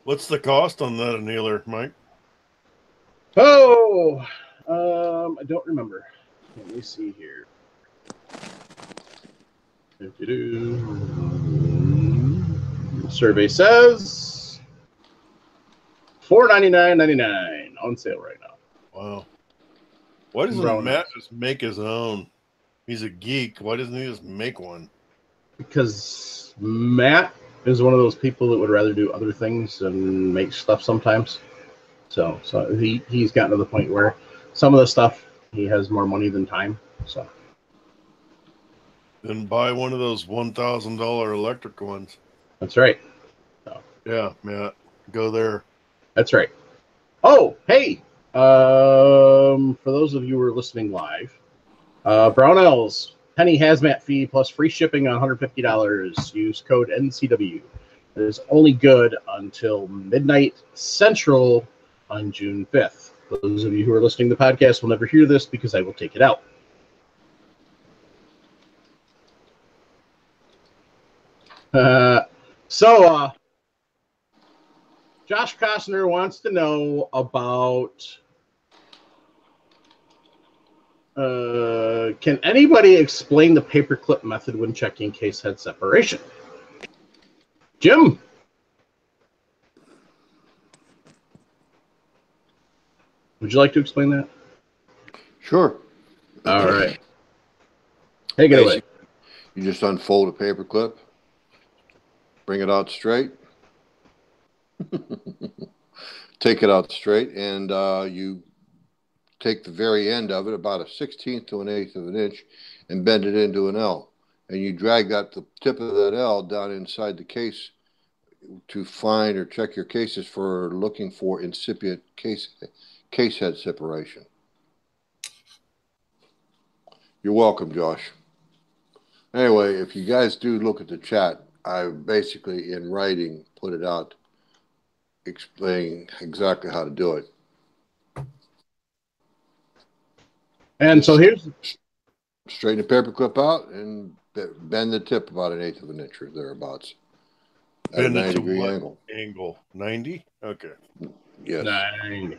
S3: what's the cost on that annealer, Mike?
S1: Oh, I don't remember. Let me see here. Survey says $499.99 on sale right now.
S3: Wow. Why doesn't Matt just make his own? He's a geek. Why doesn't he just make one?
S1: Because Matt is one of those people that would rather do other things than make stuff sometimes. So he's gotten to the point where some of the stuff he has more money than time. So
S3: then buy one of those $1,000 electric ones.
S1: That's right.
S3: So. Yeah, Matt, go there.
S1: That's right. Oh, hey. For those of you who are listening live, Brownells penny hazmat fee plus free shipping on $150. Use code NCW. It is only good until midnight Central on June 5th. Those of you who are listening to the podcast will never hear this because I will take it out. Josh Costner wants to know about can anybody explain the paperclip method when checking case head separation? Jim? Would you like to explain that?
S2: Sure.
S1: All right. Take it away.
S2: You just unfold a paperclip, bring it out straight, take it out straight, and you take the very end of it, about a 1/16 to 1/8 of an inch, and bend it into an L. And you drag the tip of that L down inside the case to find or check your cases for looking for incipient case head separation. You're welcome, Josh. Anyway, if you guys do look at the chat, I basically, in writing, put it out explaining exactly how to do it.
S1: And so here's...
S2: Straighten the paperclip out and bend the tip about 1/8 of an inch or thereabouts. At a 90-degree
S3: angle. 90? Okay.
S2: Yes.
S1: 90.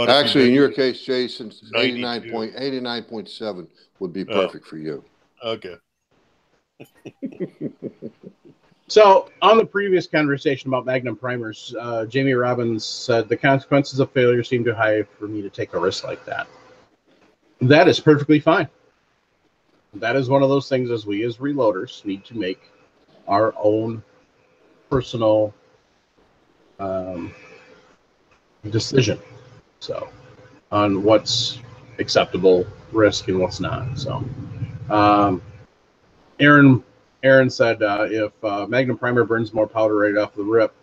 S2: Actually, in your case, Jason, 89.7 would be perfect for you.
S3: Okay.
S1: So, on the previous conversation about Magnum primers, Jamie Robbins said the consequences of failure seem too high for me to take a risk like that. That is perfectly fine. That is one of those things as we as reloaders need to make our own personal decision. So, on what's acceptable risk and what's not. So, Aaron said if Magnum primer burns more powder right off the rip,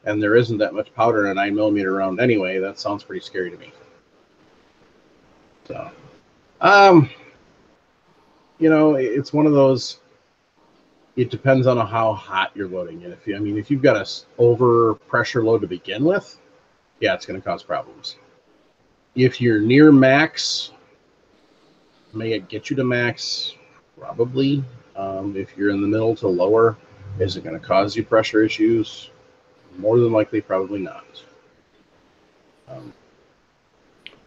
S1: and there isn't that much powder in a 9mm round anyway, that sounds pretty scary to me. So, it's one of those. It depends on how hot you're loading it. If you've got a over pressure load to begin with, yeah, it's going to cause problems. If you're near max, may it get you to max? Probably. If you're in the middle to lower, is it going to cause you pressure issues? More than likely, probably not.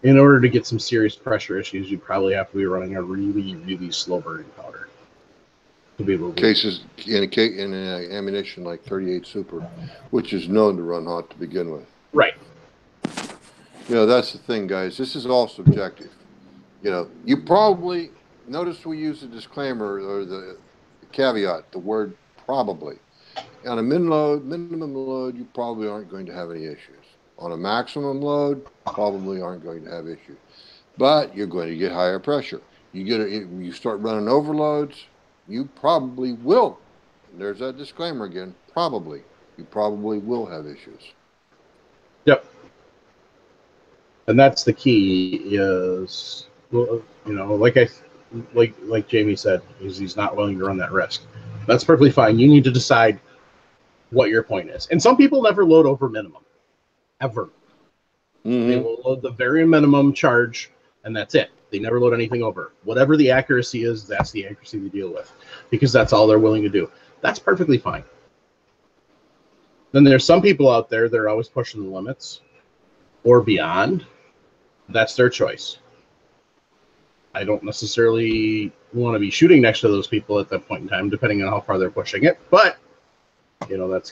S1: In order to get some serious pressure issues, you probably have to be running a really, really slow burning powder to be able to
S2: cases in ammunition like 38 Super, which is known to run hot to begin with.
S1: Right.
S2: That's the thing, guys. This is all subjective. You probably notice we use the disclaimer or the caveat, the word probably. On a minimum load, you probably aren't going to have any issues. On a maximum load, probably aren't going to have issues. But you're going to get higher pressure. You start running overloads, you probably will. And there's that disclaimer again. Probably. You probably will have issues.
S1: Yep. And that's the key is, well, you know, like Jamie said, he's not willing to run that risk. That's perfectly fine. You need to decide what your point is. And some people never load over minimum, ever.
S2: Mm-hmm.
S1: They will load the very minimum charge, and that's it. They never load anything over. Whatever the accuracy is, that's the accuracy they deal with, because that's all they're willing to do. That's perfectly fine. Then there's some people out there that are always pushing the limits or beyond. That's their choice. I don't necessarily want to be shooting next to those people at that point in time, depending on how far they're pushing it. But, you know, that's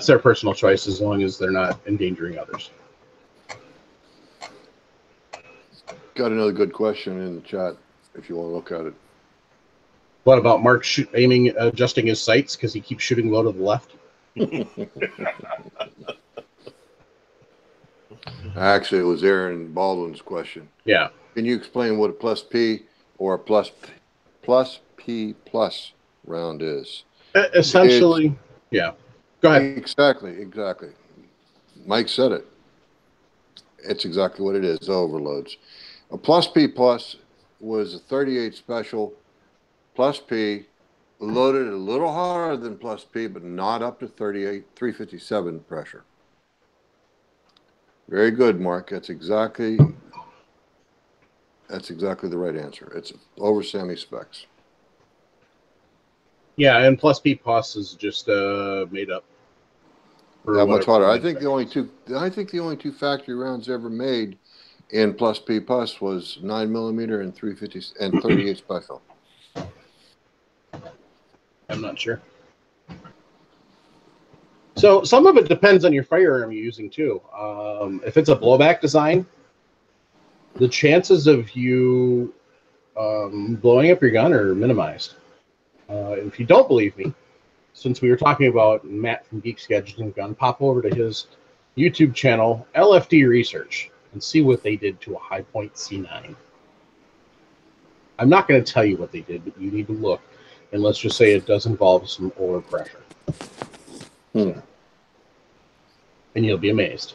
S1: their personal choice, as long as they're not endangering others.
S2: Got another good question in the chat if you want to look at it.
S1: What about Mark adjusting his sights because he keeps shooting low to the left?
S2: Actually, it was Aaron Baldwin's question.
S1: Yeah.
S2: Can you explain what a plus P or a plus P plus round is?
S1: Essentially, yeah. Go ahead.
S2: Exactly. Mike said it. It's exactly what it is, overloads. A plus P plus was a 38 special plus P, loaded a little harder than plus P, but not up to 357 pressure. Very good, Mark. That's exactly the right answer. It's over semi specs.
S1: Yeah, and plus P plus is just made up.
S2: That much harder. I think the only two factory rounds ever made in plus P plus was 9mm and 350 and 38 special.
S1: I'm not sure. So some of it depends on your firearm you're using too. If it's a blowback design, the chances of you blowing up your gun are minimized. If you don't believe me, since we were talking about Matt from Geeks Gadgets and Gun, pop over to his YouTube channel, LFD Research, and see what they did to a High Point C9. I'm not going to tell you what they did, but you need to look. And let's just say it does involve some overpressure. And you'll be amazed.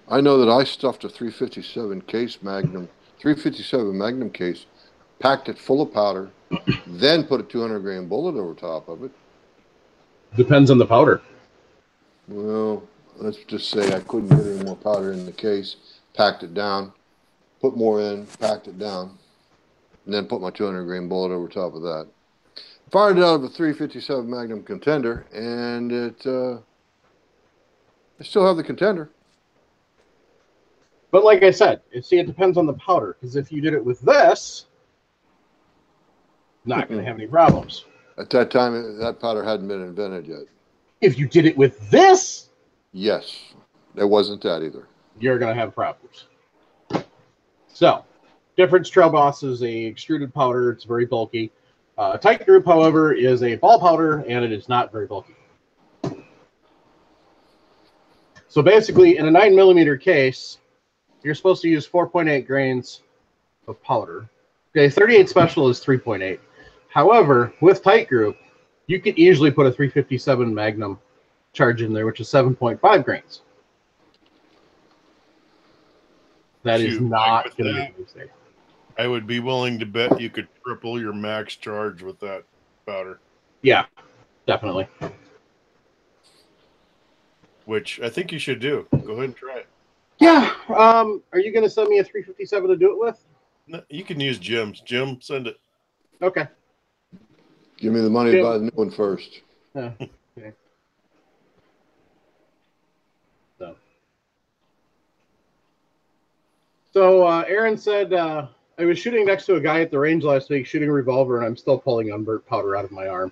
S2: I know that I stuffed a 357 Magnum case, packed it full of powder, then put a 200-grain bullet over top of it.
S1: Depends on the powder.
S2: Well, let's just say I couldn't get any more powder in the case, packed it down, put more in, packed it down, and then put my 200-grain bullet over top of that. Fired it out of a 357 Magnum Contender, and I still have the Contender.
S1: But like I said, it depends on the powder. Because if you did it with this, not going to have any problems.
S2: At that time, that powder hadn't been invented yet.
S1: If you did it with this,
S2: yes, there wasn't that either.
S1: You're going to have problems. So, difference Trail Boss is a extruded powder. It's very bulky. Tight Group, however, is a ball powder, and it is not very bulky. So basically, in a 9mm case, you're supposed to use 4.8 grains of powder. Okay, 38 special is 3.8. However, with Tight Group, you could easily put a 357 Magnum charge in there, which is 7.5 grains. That is not going to be used there.
S3: I would be willing to bet you could triple your max charge with that powder.
S1: Yeah, definitely.
S3: Which I think you should do. Go ahead and try it.
S1: Yeah. Are you going to send me a 357 to do it with?
S3: No, you can use Jim's. Jim, send it.
S1: Okay.
S2: Give me the money to buy the new one first.
S1: Okay. So Aaron said, I was shooting next to a guy at the range last week, shooting a revolver, and I'm still pulling unburnt powder out of my arm.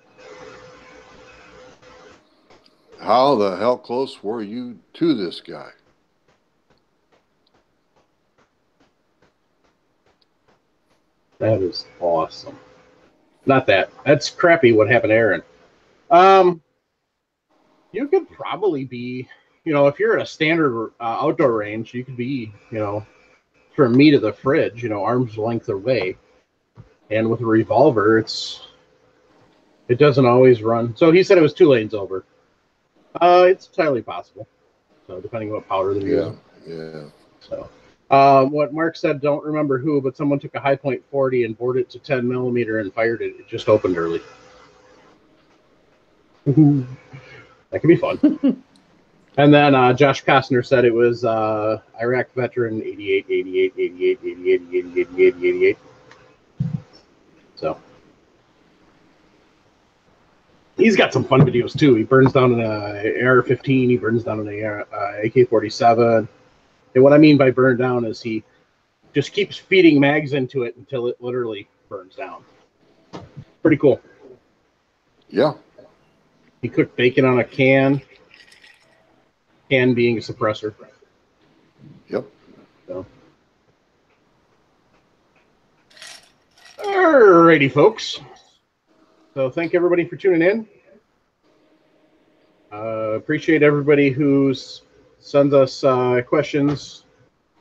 S2: How the hell close were you to this guy?
S1: That is awesome. Not that. That's crappy what happened to Aaron. You could probably be, if you're at a standard outdoor range, you could be, from me to the fridge, arm's length away. And with a revolver, it doesn't always run. So he said it was 2 lanes over. It's entirely possible. So depending on what powder they're using.
S2: Yeah.
S1: So what Mark said, don't remember who, but someone took a High Point 40 and bored it to 10 millimeter and fired it. It just opened early. That could be fun. And then Josh Kostner said it was Iraq veteran 88, 88, 88, 88, 88, 88, 88. So he's got some fun videos too. He burns down an AR-15. He burns down an AK-47. And what I mean by burn down is he just keeps feeding mags into it until it literally burns down. Pretty cool.
S2: Yeah.
S1: He cooked bacon on a can. Can being a suppressor.
S2: Yep.
S1: So. Alrighty, folks. So thank everybody for tuning in. Appreciate everybody who sends us questions,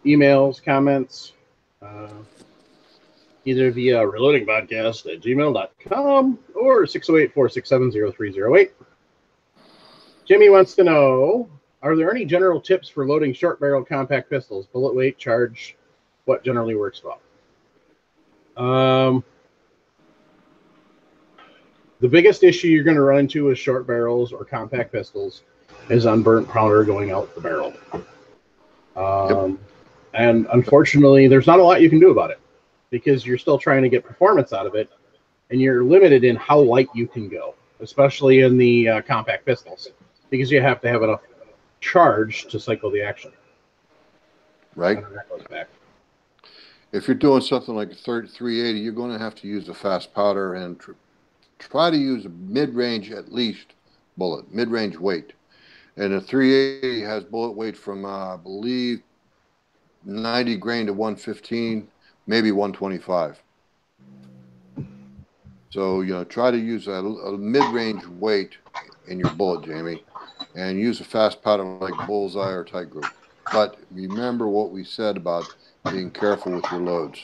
S1: emails, comments, either via reloadingpodcast@gmail.com or 608-467-0308. Jimmy wants to know, are there any general tips for loading short barrel compact pistols? Bullet weight, charge, what generally works well? The biggest issue you're going to run into with short barrels or compact pistols is unburnt powder going out the barrel. And unfortunately, there's not a lot you can do about it because you're still trying to get performance out of it, and you're limited in how light you can go, especially in the compact pistols, because you have to have enough charge to cycle the action.
S2: Right. If you're doing something like a 380, you're going to have to use a fast powder and try to use a mid-range at least bullet, mid-range weight. And a 380 has bullet weight from, I believe, 90 grain to 115, maybe 125. So, try to use a mid-range weight in your bullet, Jamie, and use a fast powder like Bullseye or Tight Group. But remember what we said about being careful with your loads.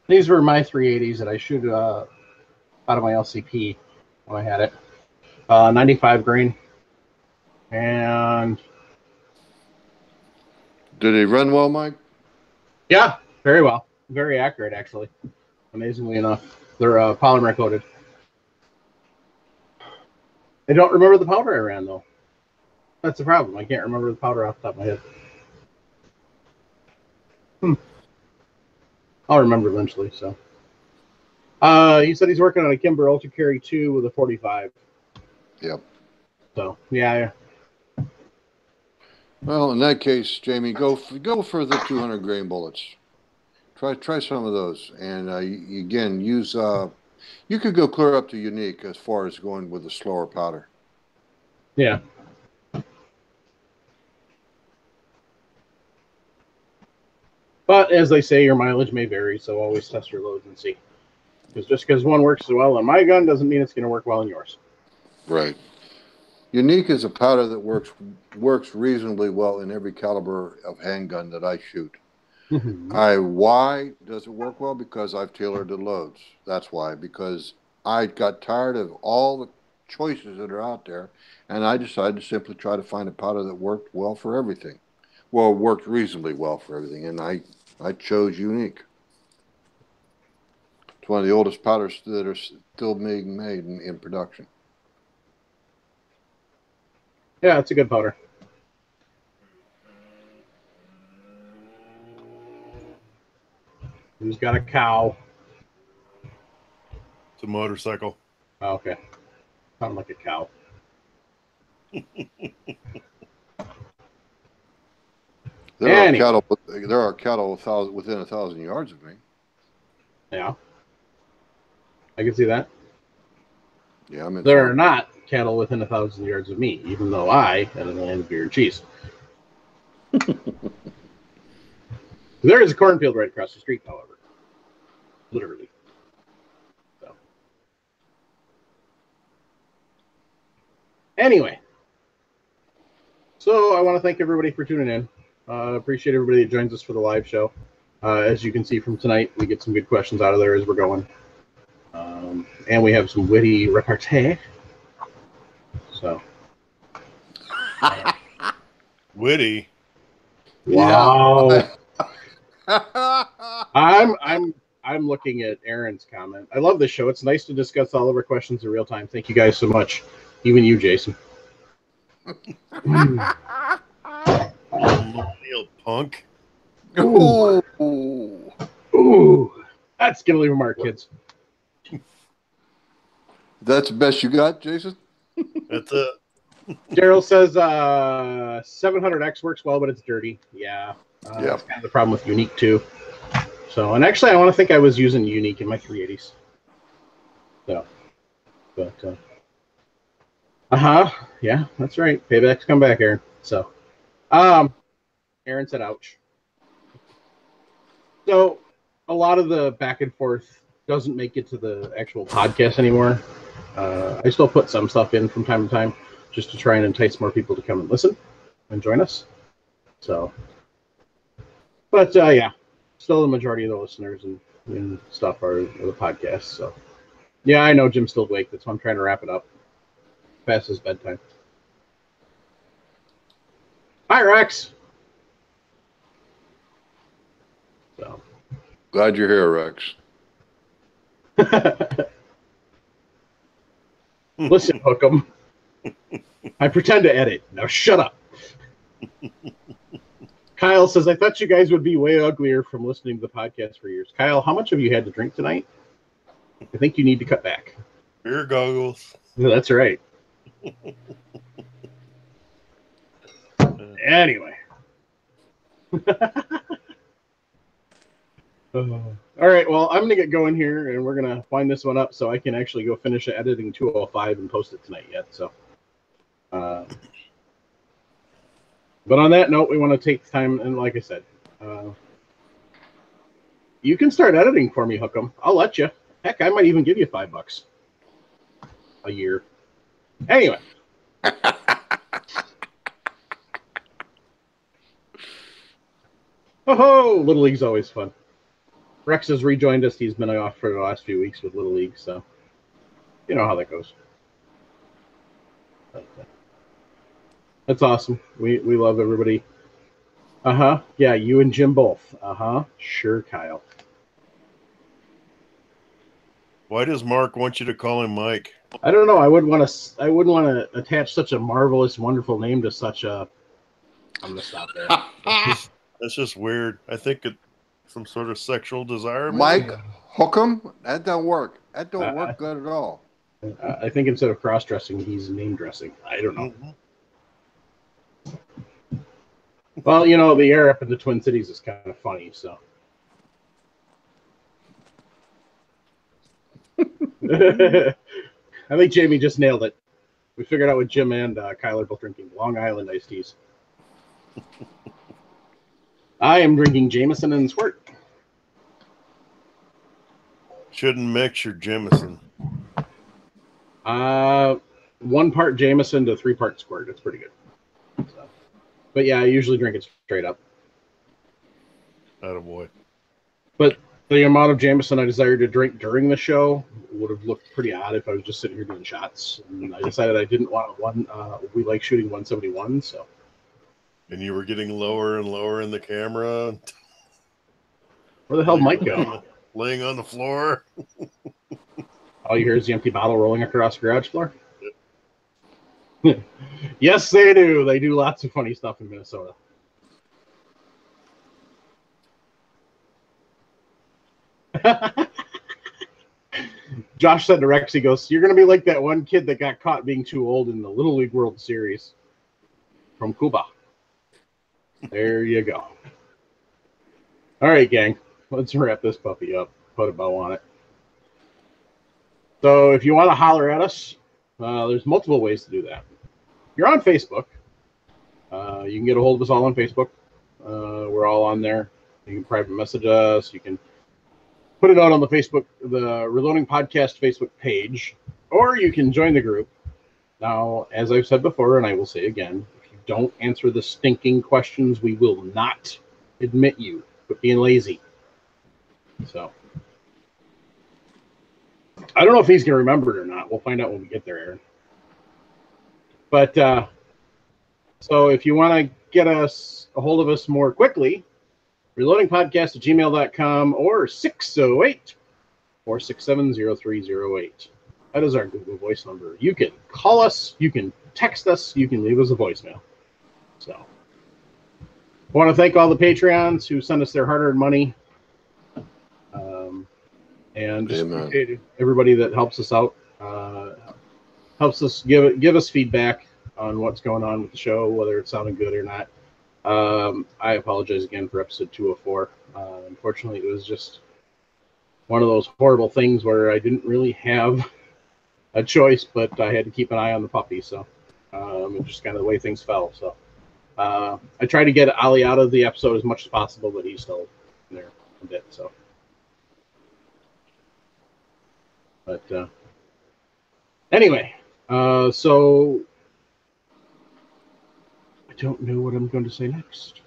S1: These were my 380s that I shoot out of my LCP when I had it. 95 grain. And
S2: did they run well, Mike?
S1: Yeah, very well. Very accurate, actually. Amazingly enough. They're polymer coated. I don't remember the powder I ran, though. That's the problem. I can't remember the powder off the top of my head. I'll remember eventually, so. He said he's working on a Kimber Ultra Carry 2 with a 45.
S2: Yep.
S1: So, yeah.
S2: Well, in that case, Jamie, go for the 200 grain bullets. Try some of those, and again, use. You could go clear up to Unique as far as going with the slower powder.
S1: Yeah. But as they say, your mileage may vary, so always test your loads and see. Because just because one works well on my gun doesn't mean it's going to work well in yours.
S2: Right. Unique is a powder that works reasonably well in every caliber of handgun that I shoot. Why does it work well? Because I've tailored the loads. That's why. Because I got tired of all the choices that are out there, and I decided to simply try to find a powder that worked well for everything. Well, worked reasonably well for everything, and I chose Unique. It's one of the oldest powders that are still being made in production.
S1: Yeah, it's a good powder. Who's got a cow?
S3: It's a motorcycle.
S1: Oh, okay. Sound like a cow.
S2: There are cattle within 1,000 yards of me.
S1: Yeah. I can see that.
S2: Yeah, I mean,
S1: there are not cattle within 1,000 yards of me, even though I am in the land of beer and cheese. There is a cornfield right across the street, however. Literally. So. Anyway. So I want to thank everybody for tuning in. Appreciate everybody that joins us for the live show. As you can see from tonight, we get some good questions out of there as we're going. And we have some witty repartee. So.
S3: Witty.
S1: Wow. Yeah. I'm looking at Aaron's comment. I love this show. It's nice to discuss all of our questions in real time. Thank you guys so much. Even you, Jason.
S3: Millennial punk.
S2: Ooh.
S1: Ooh. That's gonna leave a mark, kids.
S2: That's the best you got, Jason?
S3: That's it.
S1: Daryl says 700X works well, but it's dirty. Yeah. That's kind of the problem with Unique too. So, and actually, I want to think I was using Unique in my 380s. So, but yeah, that's right. Payback's come back, Aaron. So, Aaron said, "Ouch." So, a lot of the back and forth doesn't make it to the actual podcast anymore. I still put some stuff in from time to time, just to try and entice more people to come and listen and join us. So, but yeah, still the majority of the listeners and stuff are the podcasts. So, yeah, I know Jim's still awake. That's why I'm trying to wrap it up. Past his bedtime. Hi, Rex. So,
S2: Glad you're here, Rex.
S1: Listen, Hookem. I pretend to edit. Now shut up. Kyle says, I thought you guys would be way uglier from listening to the podcast for years. Kyle, how much have you had to drink tonight? I think you need to cut back.
S3: Beer goggles.
S1: That's right. Anyway. All right, well, I'm going to get going here, and we're going to wind this one up so I can actually go finish editing 205 and post it tonight yet. So, but on that note, we want to take the time, and like I said, you can start editing for me, Hookem. I'll let you. Heck, I might even give you $5 a year. Anyway. Oh, Little League's always fun. Rex has rejoined us. He's been off for the last few weeks with Little League, so you know how that goes. But, that's awesome. We love everybody. Yeah, you and Jim both. Sure, Kyle.
S3: Why does Mark want you to call him Mike?
S1: I don't know. I wouldn't want to attach such a marvelous, wonderful name to such a. I'm gonna stop there.
S3: That's just weird. I think it's some sort of sexual desire.
S2: Mike Hookem? That don't work. That don't work good at all.
S1: I think instead of cross-dressing, he's name dressing. I don't know. Mm-hmm. Well, you know, the air up in the Twin Cities is kind of funny, so. I think Jamie just nailed it. We figured out what Jim and Kyle are both drinking. Long Island iced teas. I am drinking Jameson and Squirt.
S3: Shouldn't mix your Jameson.
S1: 1 part Jameson to 3 part Squirt. It's pretty good. So. But yeah, I usually drink it straight up.
S3: Attaboy.
S1: But the amount of Jameson I desired to drink during the show would have looked pretty odd if I was just sitting here doing shots. And I decided I didn't want one. We like shooting 171, so.
S3: And you were getting lower and lower in the camera.
S1: Where the hell did Mike go?
S3: Laying on the floor.
S1: All you hear is the empty bottle rolling across the garage floor? Yep. Yes, they do. They do lots of funny stuff in Minnesota. Josh said to Rex, he goes, you're going to be like that one kid that got caught being too old in the Little League World Series from Cuba. There you go. All right, gang. Let's wrap this puppy up. Put a bow on it. So if you want to holler at us, there's multiple ways to do that. You're on Facebook. You can get a hold of us all on Facebook. We're all on there. You can private message us. You can put it out on the Facebook, the Reloading Podcast Facebook page, or you can join the group. Now, as I've said before, and I will say again, if you don't answer the stinking questions, we will not admit you. Quit being lazy. So, I don't know if he's going to remember it or not. We'll find out when we get there, Aaron. But, so if you want to get us a hold of us more quickly, reloadingpodcast@gmail.com or 608-467-0308. That is our Google Voice number. You can call us, you can text us, you can leave us a voicemail. So, I want to thank all the Patreons who send us their hard-earned money. And just appreciate everybody that helps us out, helps us give us feedback on what's going on with the show, whether it's sounding good or not. I apologize again for episode 204. Unfortunately, it was just one of those horrible things where I didn't really have a choice, but I had to keep an eye on the puppy. So it just kind of the way things fell. So I tried to get Ollie out of the episode as much as possible, but he's still in there a bit. So, but anyway, so I don't know what I'm going to say next.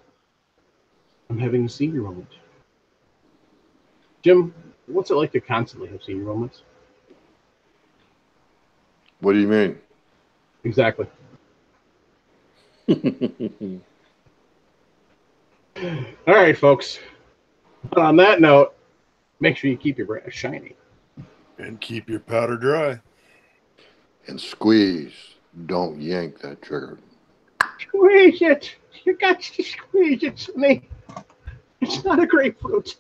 S1: I'm having a senior moment. Jim, what's it like to constantly have senior moments?
S2: What do you mean?
S1: Exactly. All right, folks. But on that note, make sure you keep your brass shiny.
S3: And keep your powder dry.
S2: And squeeze. Don't yank that trigger.
S1: Squeeze it. You got to squeeze it, Sonny. It's not a grapefruit.